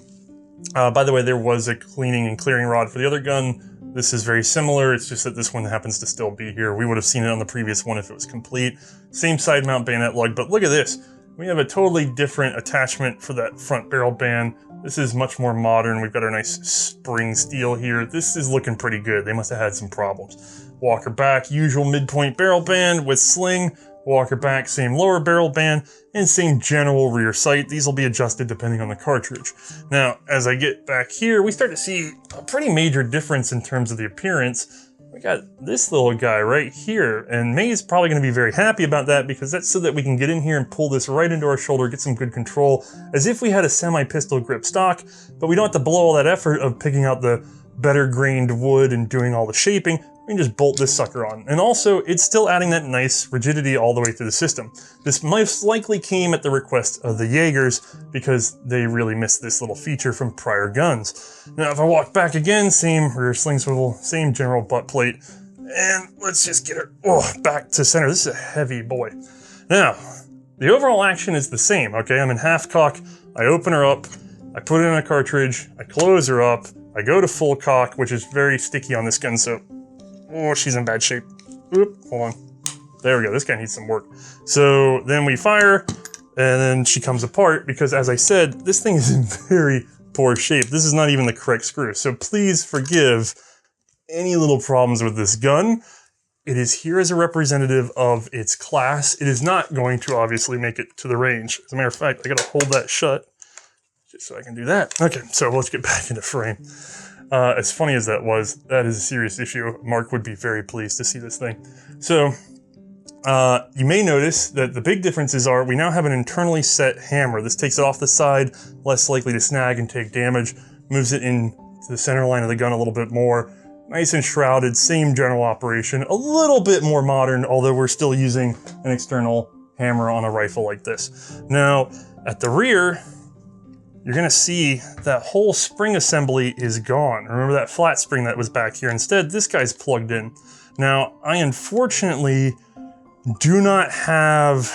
by the way, there was a cleaning and clearing rod for the other gun. This is very similar, it's just that this one happens to still be here. We would have seen it on the previous one if it was complete. Same side mount bayonet lug, but look at this. We have a totally different attachment for that front barrel band. This is much more modern. We've got our nice spring steel here. This is looking pretty good. They must have had some problems. Walker back, usual midpoint barrel band with sling. Walker back, same lower barrel band, and same general rear sight. These will be adjusted depending on the cartridge. Now, as I get back here, we start to see a pretty major difference in terms of the appearance. We got this little guy right here, and Mae's probably going to be very happy about that because that's so that we can get in here and pull this right into our shoulder, get some good control, as if we had a semi-pistol grip stock, but we don't have to blow all that effort of picking out the better grained wood and doing all the shaping. We can just bolt this sucker on. And also, it's still adding that nice rigidity all the way through the system. This most likely came at the request of the Jaegers because they really missed this little feature from prior guns. Now, if I walk back again, same rear sling swivel, same general butt plate, and let's just get her back to center. This is a heavy boy. Now, the overall action is the same, okay? I'm in half cock, I open her up, I put it in a cartridge, I close her up, I go to full cock, which is very sticky on this gun, so she's in bad shape. Oop, hold on. There we go, this guy needs some work. So then we fire, and then she comes apart because, as I said, this thing is in very poor shape. This is not even the correct screw, so please forgive any little problems with this gun. It is here as a representative of its class. It is not going to obviously make it to the range. As a matter of fact, I gotta hold that shut just so I can do that. Okay, so let's get back into frame. As funny as that was, that is a serious issue. Mark would be very pleased to see this thing. So you may notice that the big differences are we now have an internally set hammer. This takes it off the side, less likely to snag and take damage, moves it into the center line of the gun a little bit more. Nice and shrouded, same general operation, a little bit more modern, although we're still using an external hammer on a rifle like this. Now, at the rear, you're gonna see that whole spring assembly is gone. Remember that flat spring that was back here? Instead, this guy's plugged in. Now, I unfortunately do not have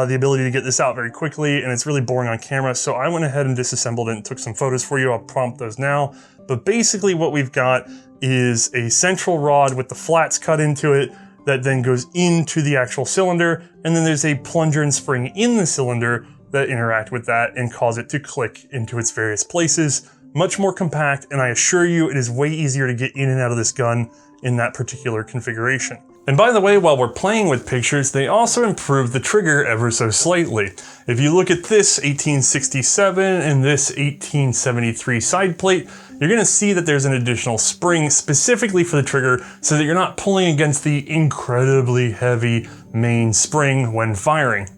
the ability to get this out very quickly, and it's really boring on camera, so I went ahead and disassembled it and took some photos for you. I'll prompt those now. But basically what we've got is a central rod with the flats cut into it that then goes into the actual cylinder, and then there's a plunger and spring in the cylinder that interact with that and cause it to click into its various places. Much more compact, and I assure you it is way easier to get in and out of this gun in that particular configuration. And by the way, while we're playing with pictures, they also improved the trigger ever so slightly. If you look at this 1867 and this 1873 side plate, you're gonna see that there's an additional spring specifically for the trigger so that you're not pulling against the incredibly heavy main spring when firing.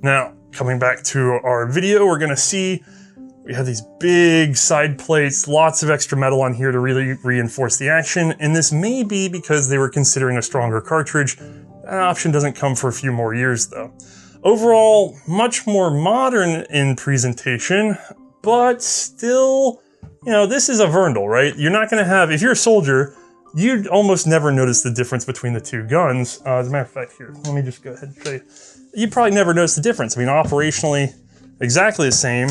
Now, coming back to our video, we're gonna see we have these big side plates, lots of extra metal on here to really reinforce the action, and this may be because they were considering a stronger cartridge. That option doesn't come for a few more years though. Overall, much more modern in presentation, but still, you know, this is a Werndl, right? You're not gonna have, if you're a soldier, you'd almost never notice the difference between the two guns. As a matter of fact, here, let me just go ahead and show you. You'd probably never notice the difference. I mean, operationally, exactly the same.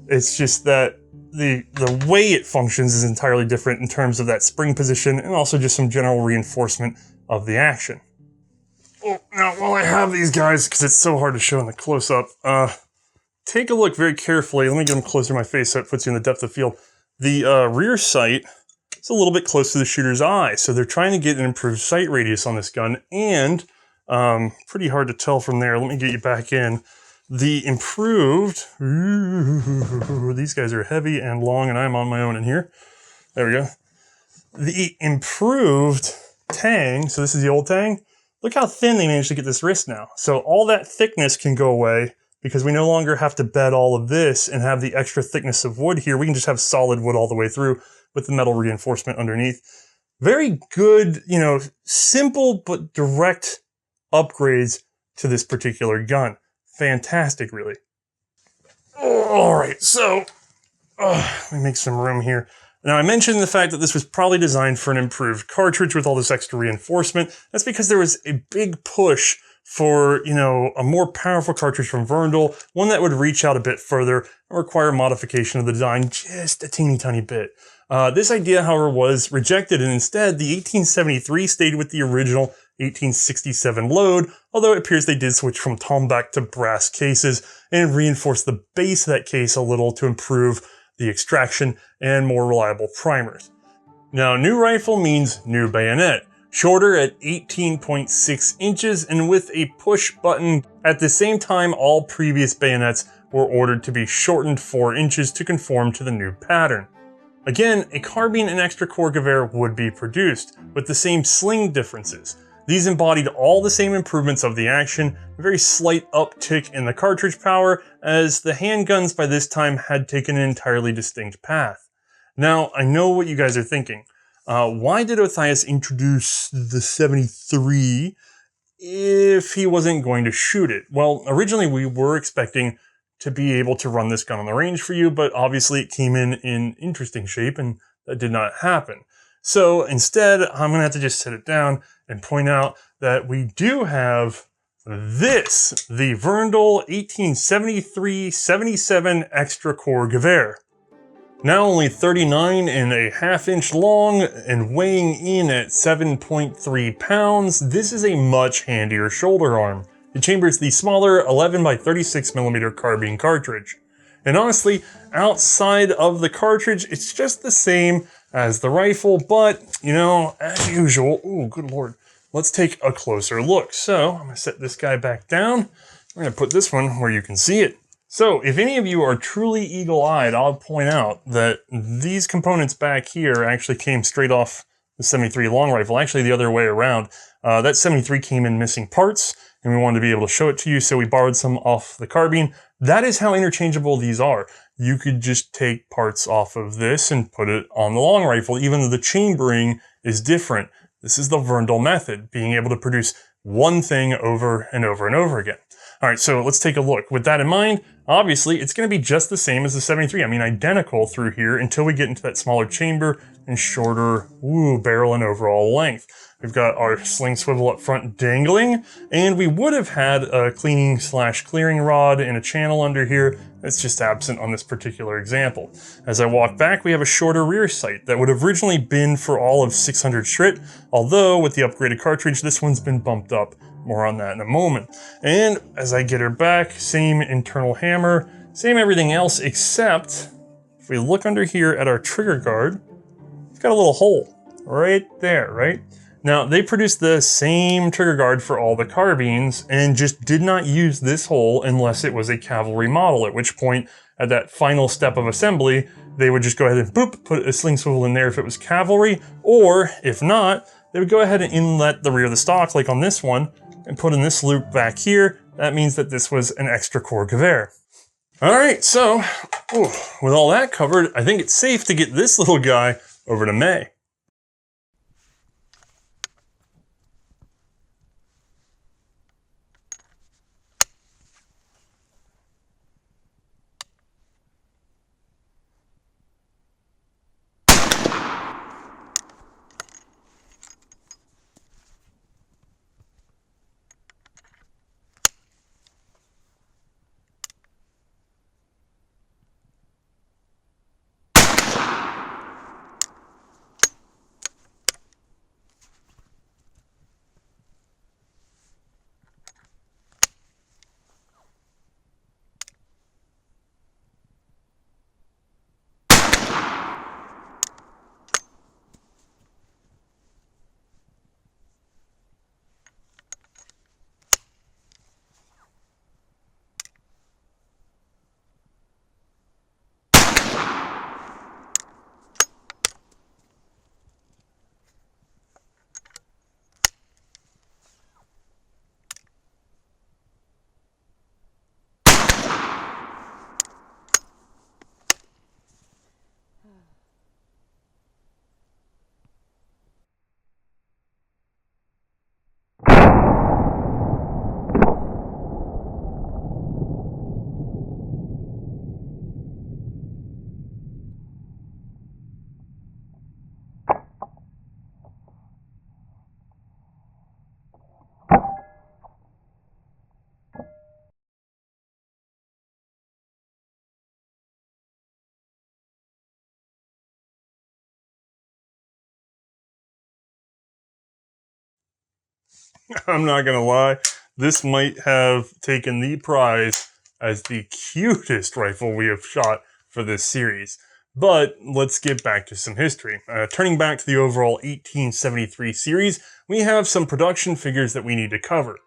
It's just that the way it functions is entirely different in terms of that spring position and also just some general reinforcement of the action. Oh, now, while I have these guys, because it's so hard to show in the close-up, take a look very carefully. Let me get them closer to my face so it puts you in the depth of field. The rear sight is a little bit close to the shooter's eye, so they're trying to get an improved sight radius on this gun, and pretty hard to tell from there. Let me get you back in. The improved, these guys are heavy and long, and I'm on my own in here. There we go. The improved tang, so this is the old tang. Look how thin they managed to get this wrist now. So all that thickness can go away because we no longer have to bed all of this and have the extra thickness of wood here. We can just have solid wood all the way through with the metal reinforcement underneath. Very good, you know, simple but direct upgrades to this particular gun. Fantastic, really. All right, so let me make some room here. Now, I mentioned the fact that this was probably designed for an improved cartridge with all this extra reinforcement. That's because there was a big push for, you know, a more powerful cartridge from Werndl, one that would reach out a bit further and require modification of the design just a teeny tiny bit. This idea, however, was rejected, and instead the 1873 stayed with the original 1867 load, although it appears they did switch from tomback to brass cases and reinforce the base of that case a little to improve the extraction and more reliable primers. Now, new rifle means new bayonet, shorter at 18.6 inches and with a push button. At the same time, all previous bayonets were ordered to be shortened 4 inches to conform to the new pattern. Again, a carbine and extra core gewehr would be produced, with the same sling differences. These embodied all the same improvements of the action, a very slight uptick in the cartridge power, as the handguns by this time had taken an entirely distinct path. Now, I know what you guys are thinking. Why did Othais introduce the 73 if he wasn't going to shoot it? Well, originally we were expecting to be able to run this gun on the range for you, but obviously it came in interesting shape and that did not happen. So instead, I'm gonna have to just set it down and point out that we do have this, the Werndl 1873-77 extra core gewehr. Now only 39.5 inch long and weighing in at 7.3 pounds, this is a much handier shoulder arm. It chambers the smaller 11x36mm carbine cartridge. And honestly, outside of the cartridge, it's just the same as the rifle, but, you know, as usual, ooh, good lord, let's take a closer look. So, I'm gonna set this guy back down. I'm gonna put this one where you can see it. So, if any of you are truly eagle-eyed, I'll point out that these components back here actually came straight off the 73 long rifle. Actually, the other way around. That 73 came in missing parts, and we wanted to be able to show it to you, so we borrowed some off the carbine. That is how interchangeable these are. You could just take parts off of this and put it on the long rifle, even though the chambering is different. This is the Werndl method, being able to produce one thing over and over and over again. All right, so let's take a look. With that in mind, obviously, it's going to be just the same as the 73. I mean, identical through here until we get into that smaller chamber and shorter barrel and overall length. We've got our sling swivel up front dangling, and we would have had a cleaning/clearing rod and a channel under here. That's just absent on this particular example. As I walk back, we have a shorter rear sight that would have originally been for all of 600 Schritt, although with the upgraded cartridge, this one's been bumped up. More on that in a moment. And as I get her back, same internal hammer, same everything else, except if we look under here at our trigger guard, it's got a little hole right there, right? Now, they produced the same trigger guard for all the carbines and just did not use this hole unless it was a cavalry model, at which point, at that final step of assembly, they would just go ahead and boop, put a sling swivel in there if it was cavalry, or if not, they would go ahead and inlet the rear of the stock, like on this one, and put in this loop back here. That means that this was an extra core Gewehr. All right, so with all that covered, I think it's safe to get this little guy over to Mae. I'm not gonna lie, this might have taken the prize as the cutest rifle we have shot for this series. But let's get back to some history. Turning back to the overall 1873 series, we have some production figures that we need to cover.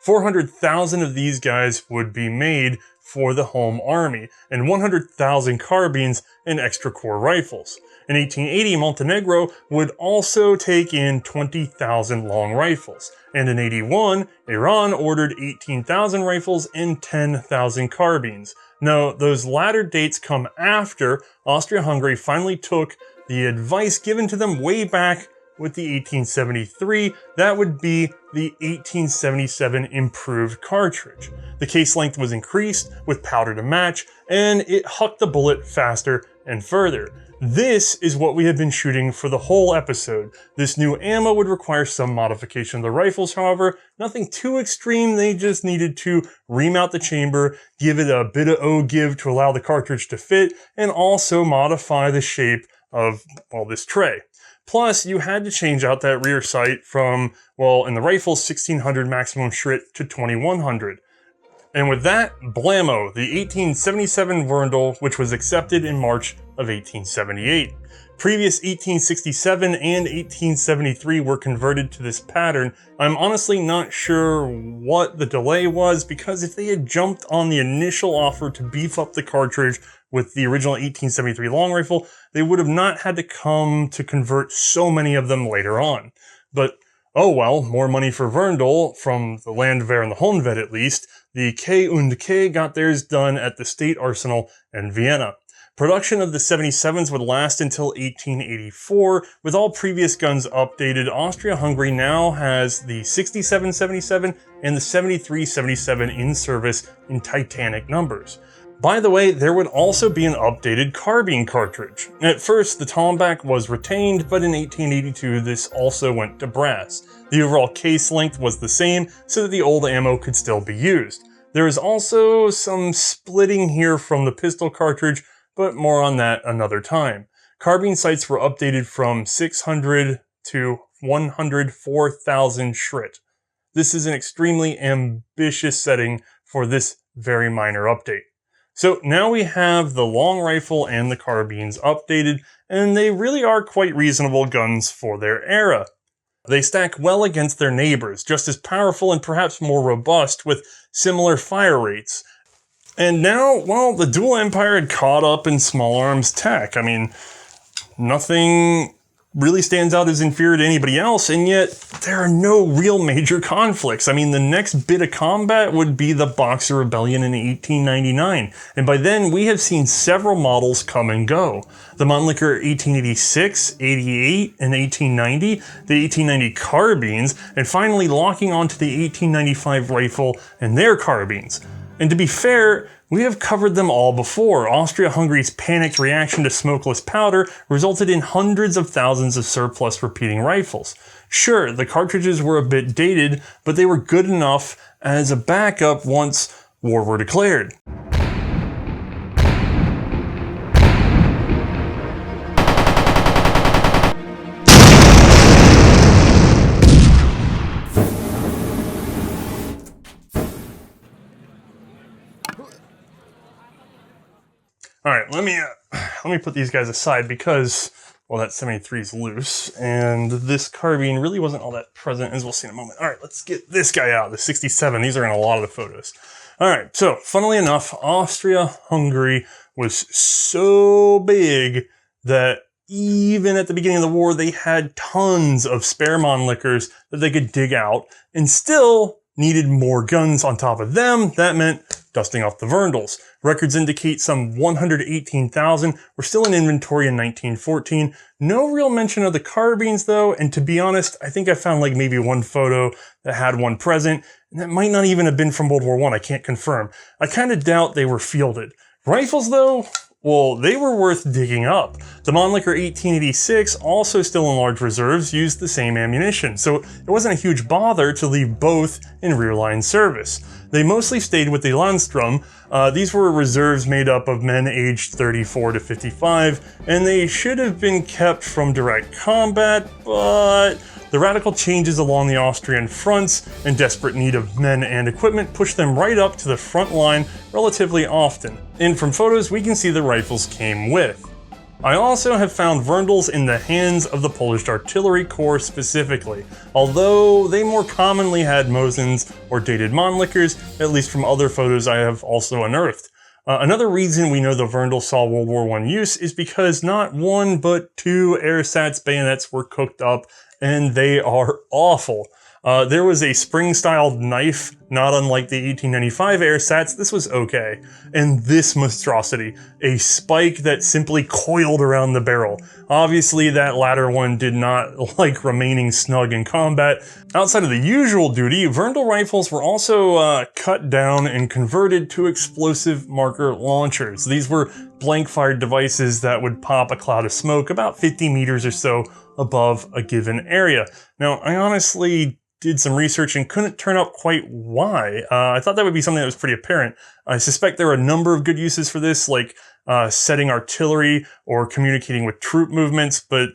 400,000 of these guys would be made for the home army, and 100,000 carbines and extra core rifles. In 1880, Montenegro would also take in 20,000 long rifles, and in 81, Iran ordered 18,000 rifles and 10,000 carbines. Now, those latter dates come after Austria-Hungary finally took the advice given to them way back with the 1873, that would be the 1877 improved cartridge. The case length was increased with powder to match, and it hucked the bullet faster and further. This is what we have been shooting for the whole episode. This new ammo would require some modification of the rifles, however, nothing too extreme. They just needed to remount the chamber, give it a bit of O-give to allow the cartridge to fit, and also modify the shape of, well, this tray. Plus, you had to change out that rear sight from, well, in the rifle, 1600 maximum Schritt to 2100. And with that, blammo, the 1877 Werndl, which was accepted in March of 1878. Previous 1867 and 1873 were converted to this pattern. I'm honestly not sure what the delay was, because if they had jumped on the initial offer to beef up the cartridge with the original 1873 long rifle, they would have not had to come to convert so many of them later on. But oh well, more money for Werndl, from the Landwehr and the Honved at least. The K&K got theirs done at the State Arsenal in Vienna. Production of the 77s would last until 1884. With all previous guns updated, Austria-Hungary now has the 67-77 and the 73-77 in service in titanic numbers. By the way, there would also be an updated carbine cartridge. At first, the tomback was retained, but in 1882 this also went to brass. The overall case length was the same, so that the old ammo could still be used. There is also some splitting here from the pistol cartridge, but more on that another time. Carbine sights were updated from 600 to 104,000 Schritt. This is an extremely ambitious setting for this very minor update. So now we have the long rifle and the carbines updated, and they really are quite reasonable guns for their era. They stack well against their neighbors, just as powerful and perhaps more robust with similar fire rates. And now, well, the dual empire had caught up in small arms tech. I mean, nothing really stands out as inferior to anybody else, and yet there are no real major conflicts. I mean, the next bit of combat would be the Boxer Rebellion in 1899, and by then we have seen several models come and go. The Mannlicher 1886, 88, and 1890, the 1890 carbines, and finally locking onto the 1895 rifle and their carbines. And to be fair, we have covered them all before. Austria-Hungary's panicked reaction to smokeless powder resulted in hundreds of thousands of surplus repeating rifles. Sure, the cartridges were a bit dated, but they were good enough as a backup once war were declared. All right, let me put these guys aside because, well, that 73 is loose, and this carbine really wasn't all that present, as we'll see in a moment. All right, let's get this guy out, the 67. These are in a lot of the photos. All right, so funnily enough, Austria-Hungary was so big that even at the beginning of the war, they had tons of spare Mannlichers that they could dig out, and still needed more guns on top of them. That meant dusting off the Werndls. Records indicate some 118,000 were still in inventory in 1914. No real mention of the carbines though, and to be honest, I think I found like maybe one photo that had one present, and that might not even have been from World War I, I can't confirm. I kind of doubt they were fielded. Rifles though, well, they were worth digging up. The Mannlicher 1886, also still in large reserves, used the same ammunition, so it wasn't a huge bother to leave both in rear-line service. They mostly stayed with the Landstrom. These were reserves made up of men aged 34 to 55, and they should have been kept from direct combat, but the radical changes along the Austrian fronts and desperate need of men and equipment pushed them right up to the front line relatively often. And from photos, we can see the rifles came with. I also have found Werndls in the hands of the Polish Artillery Corps specifically, although they more commonly had Mosins or dated Mannlichers, at least from other photos I have also unearthed. Another reason we know the Werndl saw World War I use is because not one but two ersatz bayonets were cooked up, and they are awful. There was a spring-styled knife, not unlike the 1895 ersatz. This was okay. And this monstrosity, a spike that simply coiled around the barrel. Obviously, that latter one did not like remaining snug in combat. Outside of the usual duty, Werndl rifles were also cut down and converted to explosive marker launchers. These were blank-fired devices that would pop a cloud of smoke about 50 meters or so above a given area. Now, I honestly did some research and couldn't turn up quite why. I thought that would be something that was pretty apparent. I suspect there are a number of good uses for this, like setting artillery or communicating with troop movements, but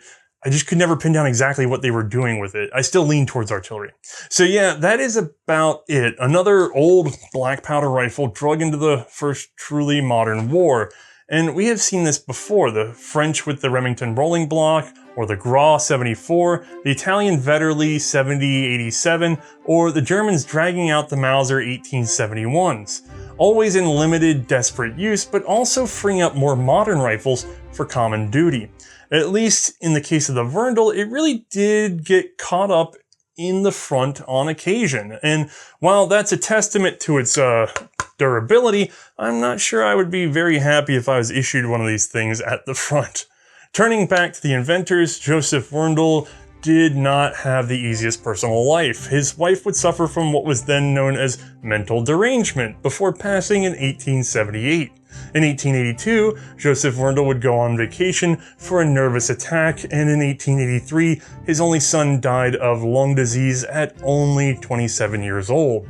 I just could never pin down exactly what they were doing with it. I still lean towards artillery. So yeah, that is about it. Another old black powder rifle drug into the first truly modern war. And we have seen this before, the French with the Remington rolling block, or the Gras 74, the Italian Vetterli 70-87, or the Germans dragging out the Mauser 1871s. Always in limited, desperate use, but also freeing up more modern rifles for common duty. At least in the case of the Werndl, it really did get caught up in the front on occasion. And while that's a testament to its durability, I'm not sure I would be very happy if I was issued one of these things at the front. Turning back to the inventors, Josef Werndl did not have the easiest personal life. His wife would suffer from what was then known as mental derangement before passing in 1878. In 1882, Josef Werndl would go on vacation for a nervous attack, and in 1883, his only son died of lung disease at only 27 years old.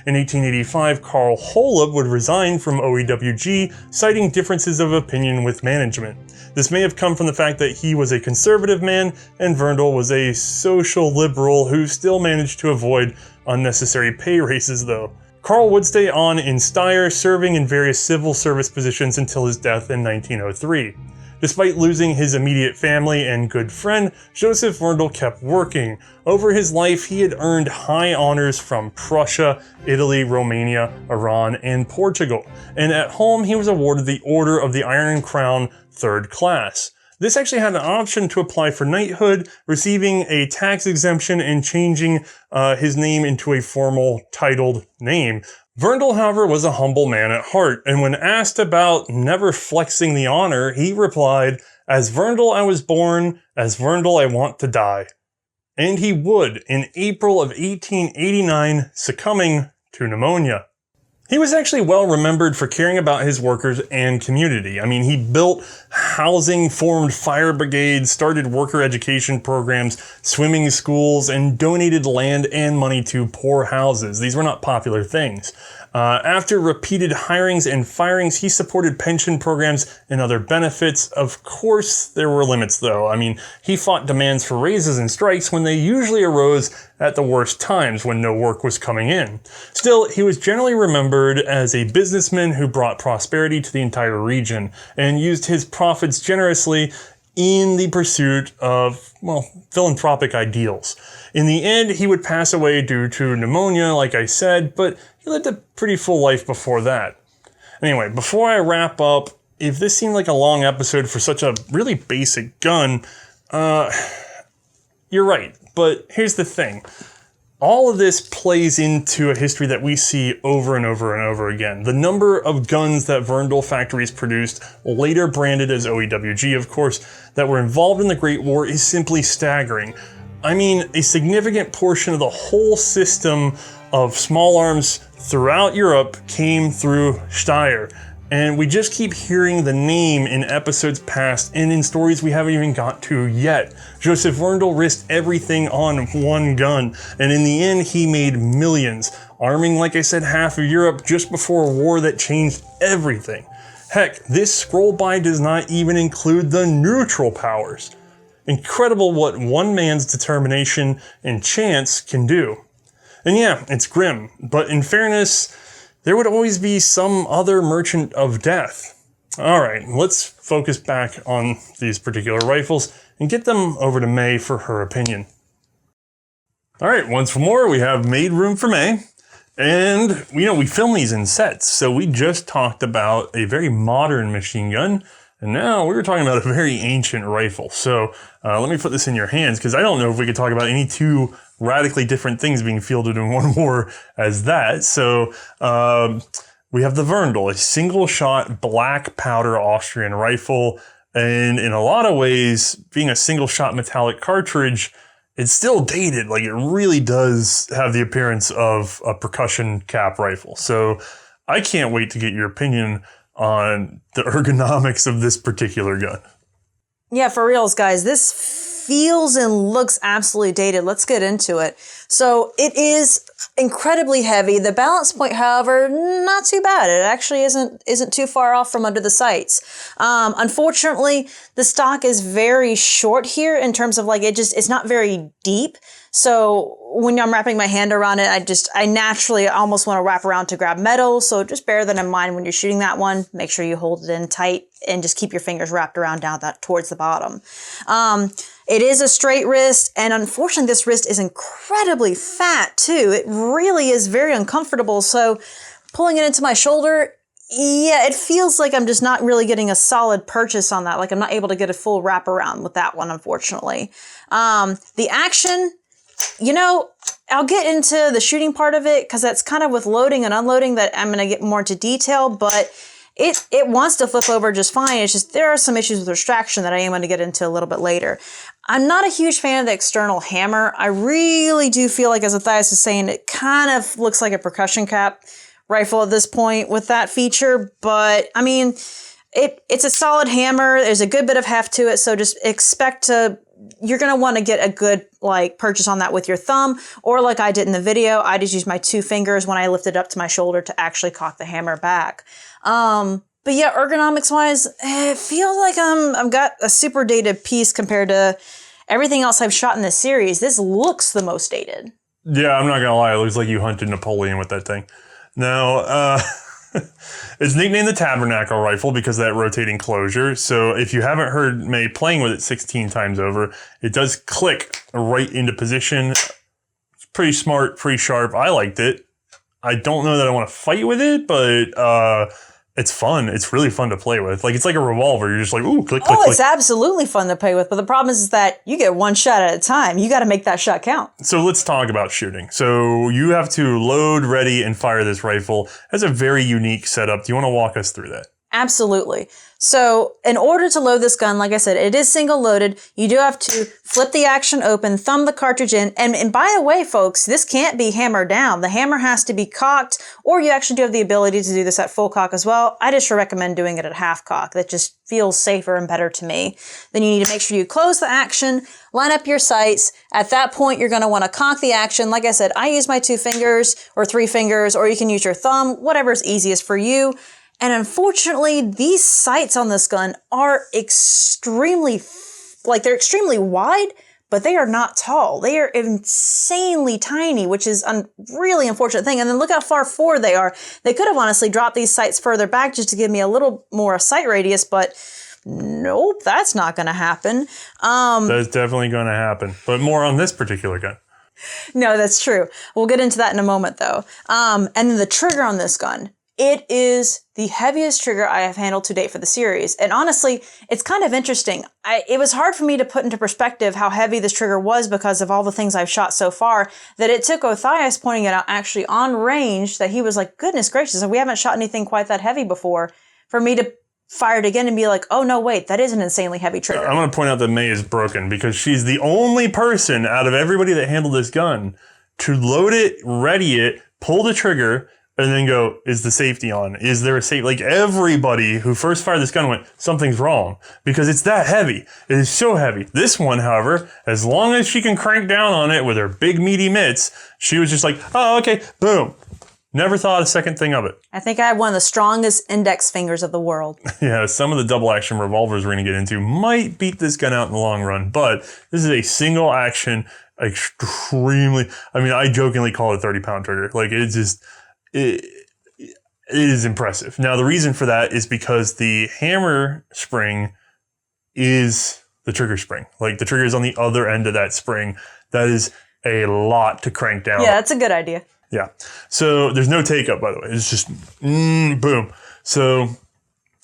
In 1885, Karl Holub would resign from OEWG, citing differences of opinion with management. This may have come from the fact that he was a conservative man and Werndl was a social liberal who still managed to avoid unnecessary pay raises though. Karl would stay on in Steyr, serving in various civil service positions until his death in 1903. Despite losing his immediate family and good friend, Josef Werndl kept working. Over his life, he had earned high honors from Prussia, Italy, Romania, Iran, and Portugal. And at home, he was awarded the Order of the Iron Crown, 3rd class. This actually had an option to apply for knighthood, receiving a tax exemption and changing his name into a formal titled name. Werndl, however, was a humble man at heart, and when asked about never flexing the honor, he replied, "As Werndl I was born, as Werndl I want to die." And he would, in April of 1889, succumbing to pneumonia. He was actually well remembered for caring about his workers and community. I mean, he built housing, formed fire brigades, started worker education programs, swimming schools, and donated land and money to poor houses. These were not popular things. After repeated hirings and firings, he supported pension programs and other benefits. Of course, there were limits though. I mean, he fought demands for raises and strikes when they usually arose at the worst times when no work was coming in. Still, he was generally remembered as a businessman who brought prosperity to the entire region and used his profits generously in the pursuit of, well, philanthropic ideals. In the end, he would pass away due to pneumonia, like I said, but he lived a pretty full life before that. Anyway, before I wrap up, if this seemed like a long episode for such a really basic gun, you're right. But here's the thing. All of this plays into a history that we see over and over and over again. The number of guns that Werndl factories produced, later branded as OEWG, of course, that were involved in the Great War is simply staggering. I mean, a significant portion of the whole system of small arms throughout Europe came through Steyr. And we just keep hearing the name in episodes past and in stories we haven't even got to yet. Josef Werndl risked everything on one gun, and in the end he made millions, arming, like I said, half of Europe just before a war that changed everything. Heck, this scroll by does not even include the neutral powers. Incredible what one man's determination and chance can do. And yeah, it's grim, but in fairness, there would always be some other merchant of death. Alright, let's focus back on these particular rifles and get them over to Mae for her opinion. Alright, once more we have made room for Mae. And, we film these in sets, so we just talked about a very modern machine gun, and now we were talking about a very ancient rifle. So let me put this in your hands, because I don't know if we could talk about any two radically different things being fielded in one war as that. So we have the Werndl, a single-shot black powder Austrian rifle, and in a lot of ways, being a single-shot metallic cartridge, it's still dated. Like, it really does have the appearance of a percussion cap rifle. So I can't wait to get your opinion on the ergonomics of this particular gun. Yeah, for reals, guys. This feels and looks absolutely dated. Let's get into it. So it is incredibly heavy. The balance point, however, not too bad. It actually isn't too far off from under the sights. Unfortunately, the stock is very short here in terms of it's not very deep. So when I'm wrapping my hand around it, I naturally almost want to wrap around to grab metal. So just bear that in mind when you're shooting that one. Make sure you hold it in tight and just keep your fingers wrapped around down that towards the bottom. It is a straight wrist, and unfortunately this wrist is incredibly fat too. It really is very uncomfortable. So pulling it into my shoulder, yeah, it feels like I'm just not really getting a solid purchase on that. Like I'm not able to get a full wraparound with that one, unfortunately. The action, you know, I'll get into the shooting part of it because that's kind of with loading and unloading that I'm going to get more into detail, but it wants to flip over just fine. It's just there are some issues with retraction that I am going to get into a little bit later. I'm not a huge fan of the external hammer. I really do feel like, as Othais is saying, it kind of looks like a percussion cap rifle at this point with that feature, but I mean, it's a solid hammer. There's a good bit of heft to it, so just you're going to want to get a good purchase on that with your thumb, or like I did in the video, I just used my 2 fingers when I lifted up to my shoulder to actually cock the hammer back. But yeah, ergonomics wise, it feels like I've got a super dated piece compared to everything else I've shot in this series. This looks the most dated. Yeah, I'm not going to lie. It looks like you hunted Napoleon with that thing. Now, it's nicknamed the Tabernacle rifle because of that rotating closure. So if you haven't heard Mae playing with it 16 times over, it does click right into position. It's pretty smart, pretty sharp. I liked it. I don't know that I want to fight with it, but it's fun. It's really fun to play with. It's like a revolver. You're just like, ooh, click, click, click. It's absolutely fun to play with. But the problem is that you get one shot at a time. You got to make that shot count. So let's talk about shooting. So you have to load, ready, and fire this rifle. That's a very unique setup. Do you want to walk us through that? Absolutely. So in order to load this gun, like I said, it is single loaded. You do have to flip the action open, thumb the cartridge in. And by the way, folks, this can't be hammered down. The hammer has to be cocked, or you actually do have the ability to do this at full cock as well. I just recommend doing it at half cock. That just feels safer and better to me. Then you need to make sure you close the action, line up your sights. At that point, you're going to want to cock the action. Like I said, I use my 2 fingers or 3 fingers, or you can use your thumb, whatever's easiest for you. And unfortunately, these sights on this gun are extremely, they're extremely wide, but they are not tall. They are insanely tiny, which is a really unfortunate thing. And then look how far forward they are. They could have honestly dropped these sights further back just to give me a little more sight radius, but nope, that's not going to happen. That's definitely going to happen, but more on this particular gun. No, that's true. We'll get into that in a moment, though. And then the trigger on this gun. It is the heaviest trigger I have handled to date for the series. And honestly, it's kind of interesting. It was hard for me to put into perspective how heavy this trigger was because of all the things I've shot so far, that it took Othais pointing it out actually on range that he was like, goodness gracious, we haven't shot anything quite that heavy before, for me to fire it again and be like, oh no, wait, that is an insanely heavy trigger. I'm going to point out that Mae is broken because she's the only person out of everybody that handled this gun to load it, ready it, pull the trigger, and then go, is the safety on? Is there a safety? Everybody who first fired this gun went, something's wrong, because it's that heavy. It is so heavy. This one, however, as long as she can crank down on it with her big meaty mitts, she was just like, oh, okay, boom. Never thought a second thing of it. I think I have one of the strongest index fingers of the world. Yeah, some of the double action revolvers we're going to get into might beat this gun out in the long run, but this is a single action, extremely, I jokingly call it a 30-pound trigger. It's just, it is impressive. Now, the reason for that is because the hammer spring is the trigger spring. The trigger is on the other end of that spring. That is a lot to crank down. Yeah, that's a good idea. Yeah. So there's no take up, by the way. It's just boom. So,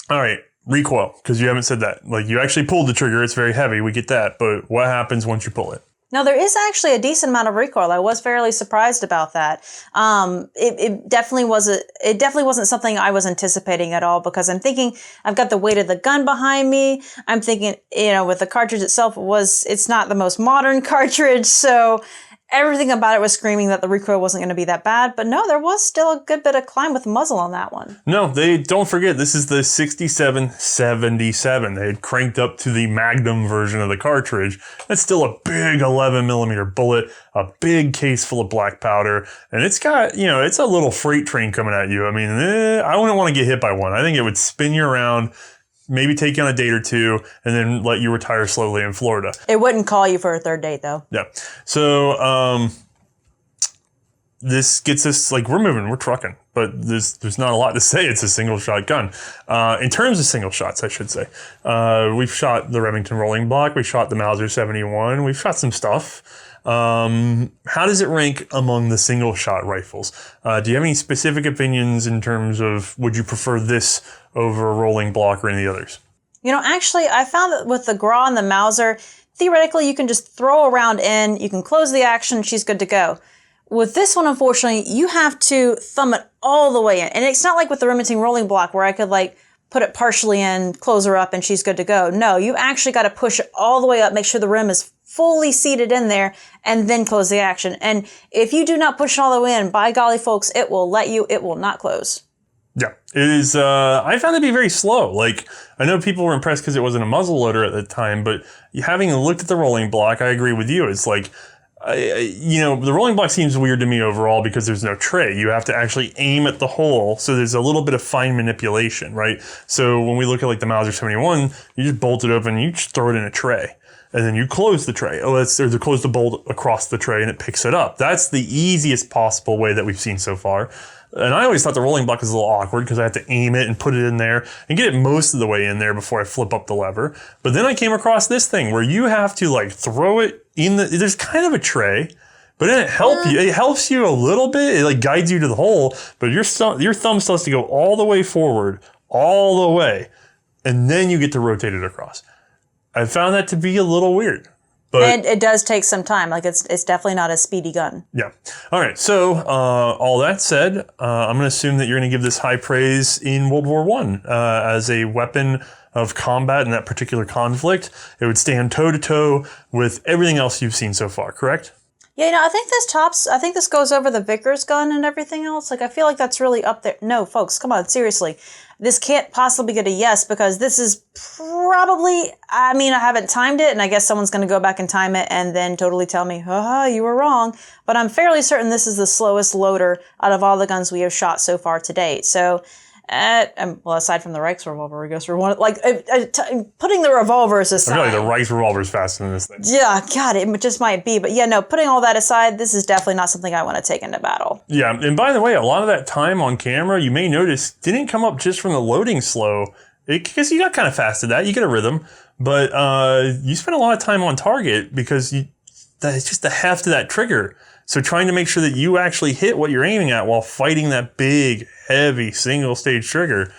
all right, recoil, because you haven't said that. You actually pulled the trigger. It's very heavy. We get that. But what happens once you pull it? Now, there is actually a decent amount of recoil. I was fairly surprised about that. It definitely wasn't something I was anticipating at all, because I'm thinking I've got the weight of the gun behind me. I'm thinking, with the cartridge itself, it's not the most modern cartridge, so everything about it was screaming that the recoil wasn't going to be that bad. But no, there was still a good bit of climb with the muzzle on that one. No, don't forget, this is the 67-77. They had cranked up to the Magnum version of the cartridge. That's still a big 11mm bullet, a big case full of black powder, and it's got, it's a little freight train coming at you. I wouldn't want to get hit by one. I think it would spin you around, maybe take you on a date or two, and then let you retire slowly in Florida. It wouldn't call you for a third date, though. Yeah. So this gets us, like, we're trucking, but there's not a lot to say. It's a single shot gun. In terms of single shots, I should say, we've shot the Remington rolling block, we shot the Mauser 71, we've shot some stuff. How does it rank among the single shot rifles? Do you have any specific opinions in terms of, would you prefer this over a rolling block or any of the others? You know, actually, I found that with the Gra and the Mauser, theoretically, you can just throw a round in, you can close the action, she's good to go. With this one, unfortunately, you have to thumb it all the way in. And it's not like with the Remington rolling block where I could, like, put it partially in, close her up, and she's good to go. No, you actually got to push it all the way up, make sure the rim is fully seated in there, and then close the action. And if you do not push it all the way in, by golly, folks, it will not close. Yeah, it is. I found it to be very slow. Like, I know people were impressed because it wasn't a muzzle loader at the time, but having looked at the rolling block, I agree with you. It's like, the rolling block seems weird to me overall because there's no tray. You have to actually aim at the hole, so there's a little bit of fine manipulation, right? So when we look at, like, the Mauser 71, you just bolt it open and you just throw it in a tray. And then you close the tray. Or close the bolt across the tray and it picks it up. That's the easiest possible way that we've seen so far. And I always thought the rolling block was a little awkward because I had to aim it and put it in there and get it most of the way in there before I flip up the lever. But then I came across this thing where you have to, like, throw it in there's kind of a tray, but then it helps you a little bit. It, like, guides you to the hole, but your thumb still has to go all the way forward, all the way, and then you get to rotate it across. I found that to be a little weird. But and it does take some time. Like, it's definitely not a speedy gun. Yeah. All right. So all that said, I'm going to assume that you're going to give this high praise in World War I as a weapon of combat in that particular conflict. It would stand toe-to-toe with everything else you've seen so far, correct? Yeah, I think this goes over the Vickers gun and everything else. Like, I feel like that's really up there. No, folks, come on, seriously. This can't possibly get a yes because this is probably, I haven't timed it, and I guess someone's going to go back and time it and then totally tell me, haha, you were wrong. But I'm fairly certain this is the slowest loader out of all the guns we have shot so far to date. So, aside from the Reichs revolver, I guess, or one, like, putting the revolvers aside. I feel like the Reichs revolver is faster than this thing. Yeah, God, it just might be. But yeah, no, putting all that aside, this is definitely not something I want to take into battle. Yeah, and by the way, a lot of that time on camera, you may notice, didn't come up just from the loading slow. Because you got kind of fast at that, you get a rhythm. But you spent a lot of time on target because it's just the heft of that trigger. So trying to make sure that you actually hit what you're aiming at while fighting that big, heavy, single-stage trigger,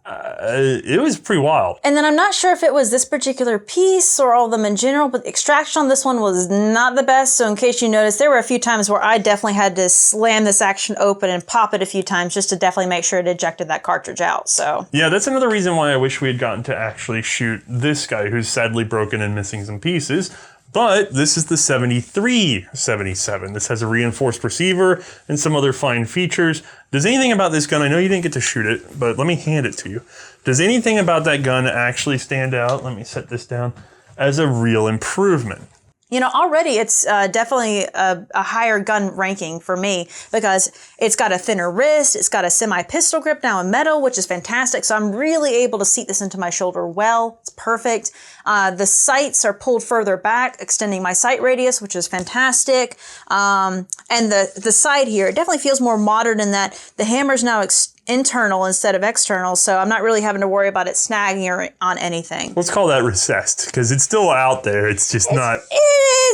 it was pretty wild. And then I'm not sure if it was this particular piece or all of them in general, but the extraction on this one was not the best. So in case you noticed, there were a few times where I definitely had to slam this action open and pop it a few times just to definitely make sure it ejected that cartridge out. So yeah, that's another reason why I wish we had gotten to actually shoot this guy who's sadly broken and missing some pieces. But this is the 73-77. This has a reinforced receiver and some other fine features. Does anything about this gun, I know you didn't get to shoot it, but let me hand it to you. Does anything about that gun actually stand out, let me set this down, as a real improvement? You know, already it's definitely a higher gun ranking for me because it's got a thinner wrist, it's got a semi-pistol grip now in metal, which is fantastic. So I'm really able to seat this into my shoulder well. It's perfect. The sights are pulled further back, extending my sight radius, which is fantastic. And the side here, it definitely feels more modern in that the hammer's now internal instead of external, so I'm not really having to worry about it snagging on anything. Let's call that recessed, because it's still out there. It's just not...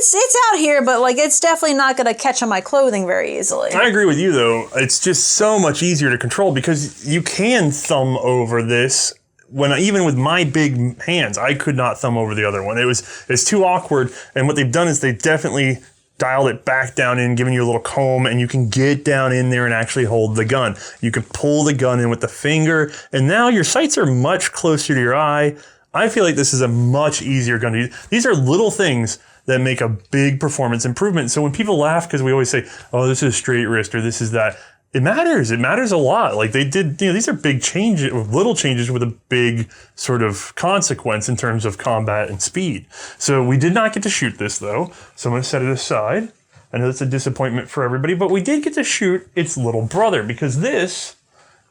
It's out here, but like it's definitely not going to catch on my clothing very easily. I agree with you, though. It's just so much easier to control because you can thumb over this. Even with my big hands, I could not thumb over the other one. It's too awkward, and what they've done is they've definitely dialed it back down in, giving you a little comb, and you can get down in there and actually hold the gun. You can pull the gun in with the finger, and now your sights are much closer to your eye. I feel like this is a much easier gun to use. These are little things that make a big performance improvement. So when people laugh because we always say, oh, this is straight wrist or this is that, it matters. It matters a lot. Like they did, these are big changes, little changes with a big sort of consequence in terms of combat and speed. So we did not get to shoot this though. So I'm going to set it aside. I know that's a disappointment for everybody, but we did get to shoot its little brother because this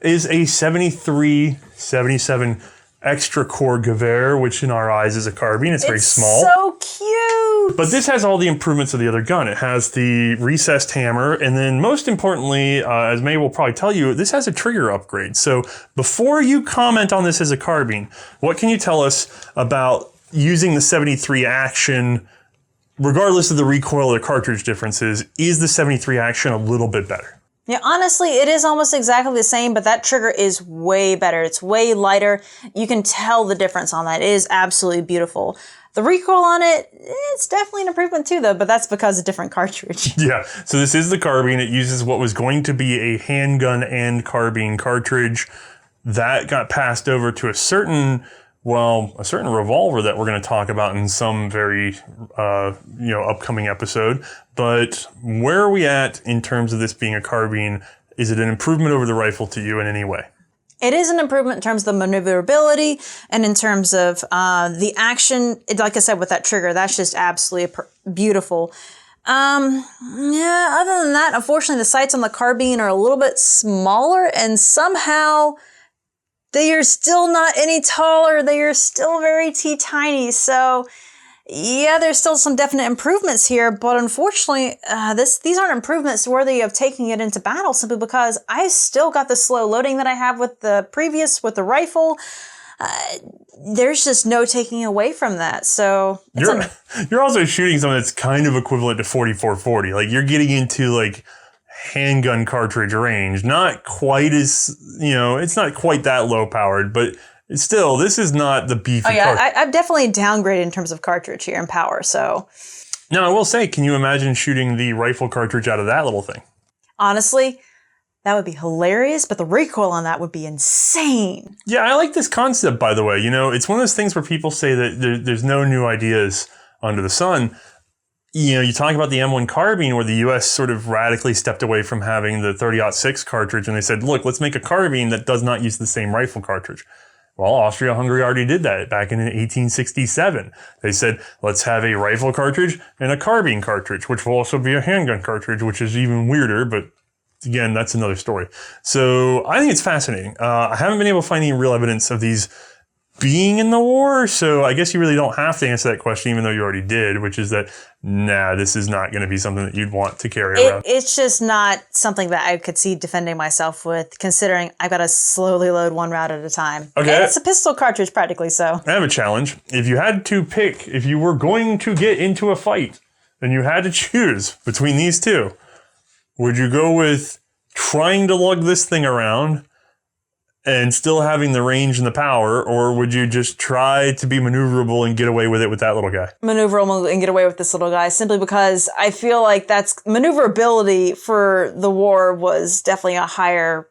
is a 73-77 extra core Gewehr, which in our eyes is a carbine. It's very small. So cute. But this has all the improvements of the other gun. It has the recessed hammer, and then most importantly, as Mae will probably tell you, this has a trigger upgrade. So before you comment on this as a carbine, what can you tell us about using the 73 action, regardless of the recoil or cartridge differences? Is the 73 action a little bit better? Yeah, honestly, it is almost exactly the same, but that trigger is way better. It's way lighter. You can tell the difference on that. It is absolutely beautiful. The recoil on it, it's definitely an improvement too, though, but that's because of different cartridge. Yeah, so this is the carbine. It uses what was going to be a handgun and carbine cartridge. That got passed over to a certain revolver that we're going to talk about in some very, upcoming episode. But where are we at in terms of this being a carbine? Is it an improvement over the rifle to you in any way? It is an improvement in terms of the maneuverability and in terms of the action. Like I said, with that trigger, that's just absolutely beautiful. Other than that, unfortunately, the sights on the carbine are a little bit smaller, and somehow they are still not any taller. They are still very tiny. So, yeah, there's still some definite improvements here, but unfortunately, these aren't improvements worthy of taking it into battle, simply because I still got the slow loading that I have with the rifle. There's just no taking away from that. So you're also shooting something that's kind of equivalent to 4440. Like, you're getting into like handgun cartridge range. Not quite as, it's not quite that low powered, but still, this is not the beefy cartridge. I've definitely downgraded in terms of cartridge here and power, so. Now, I will say, can you imagine shooting the rifle cartridge out of that little thing? Honestly, that would be hilarious, but the recoil on that would be insane. Yeah, I like this concept, by the way. It's one of those things where people say that there's no new ideas under the sun. You talk about the M1 carbine, where the U.S. sort of radically stepped away from having the 30-06 cartridge, and they said, look, let's make a carbine that does not use the same rifle cartridge. Well, Austro-Hungary already did that back in 1867. They said, let's have a rifle cartridge and a carbine cartridge, which will also be a handgun cartridge, which is even weirder, but again, that's another story. So I think it's fascinating. I haven't been able to find any real evidence of these being in the war, so I guess you really don't have to answer that question, even though you already did, which is that, this is not going to be something that you'd want to carry around. It's just not something that I could see defending myself with, considering I've got to slowly load one round at a time. Okay. And it's a pistol cartridge practically, so. I have a challenge. If you had to pick, if you were going to get into a fight, and you had to choose between these two, would you go with trying to lug this thing around and still having the range and the power, or would you just try to be maneuverable and get away with it with that little guy? Maneuverable and get away with this little guy, simply because I feel like that's maneuverability for the war was definitely a higher,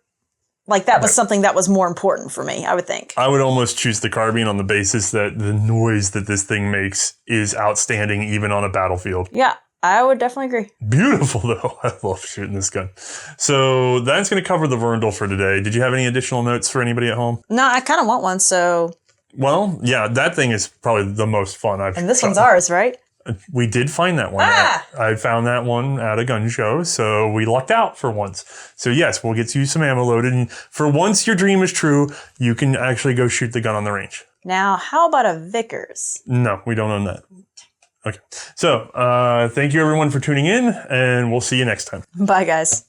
that was something that was more important for me, I would think. I would almost choose the carbine on the basis that the noise that this thing makes is outstanding even on a battlefield. Yeah. I would definitely agree. Beautiful, though. I love shooting this gun. So that's going to cover the Werndl for today. Did you have any additional notes for anybody at home? No, I kind of want one, so. Well, yeah, that thing is probably the most fun I've And this one's ours, right? We did find that one. I found that one at a gun show, so we lucked out for once. So yes, we'll get you some ammo loaded. And for once your dream is true, you can actually go shoot the gun on the range. Now, how about a Vickers? No, we don't own that. Okay. So, thank you everyone for tuning in, and we'll see you next time. Bye, guys.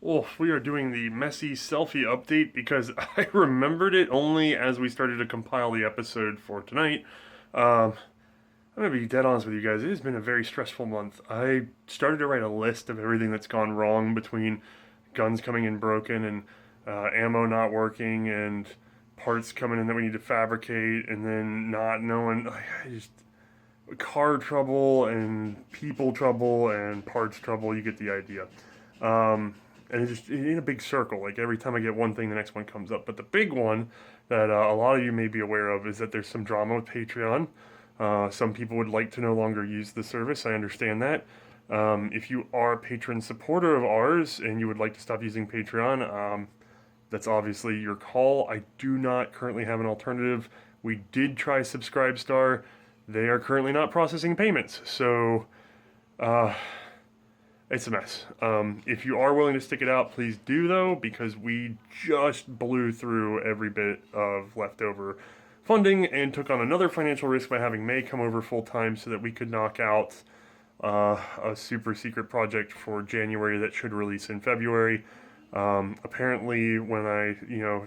Oh, we are doing the messy selfie update because I remembered it only as we started to compile the episode for tonight. I'm going to be dead honest with you guys. It has been a very stressful month. I started to write a list of everything that's gone wrong between guns coming in broken and ammo not working and parts coming in that we need to fabricate and then not knowing. Car trouble and people trouble and parts trouble. You get the idea. and it's just in a big circle. Like every time I get one thing, the next one comes up. But the big one that a lot of you may be aware of is that there's some drama with Patreon. Some people would like to no longer use the service. I understand that. If you are a patron supporter of ours and you would like to stop using Patreon, that's obviously your call. I do not currently have an alternative. We did try Subscribestar. They are currently not processing payments. So, it's a mess. If you are willing to stick it out, please do though, because we just blew through every bit of leftover funding and took on another financial risk by having Mae come over full time so that we could knock out a super secret project for January that should release in February. Apparently when I,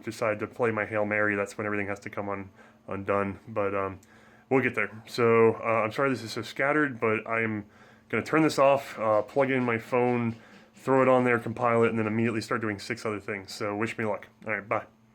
decide to play my Hail Mary, that's when everything has to come undone, but we'll get there. So I'm sorry this is so scattered, but I'm going to turn this off, plug in my phone, throw it on there, compile it, and then immediately start doing 6 other things. So wish me luck. All right, bye.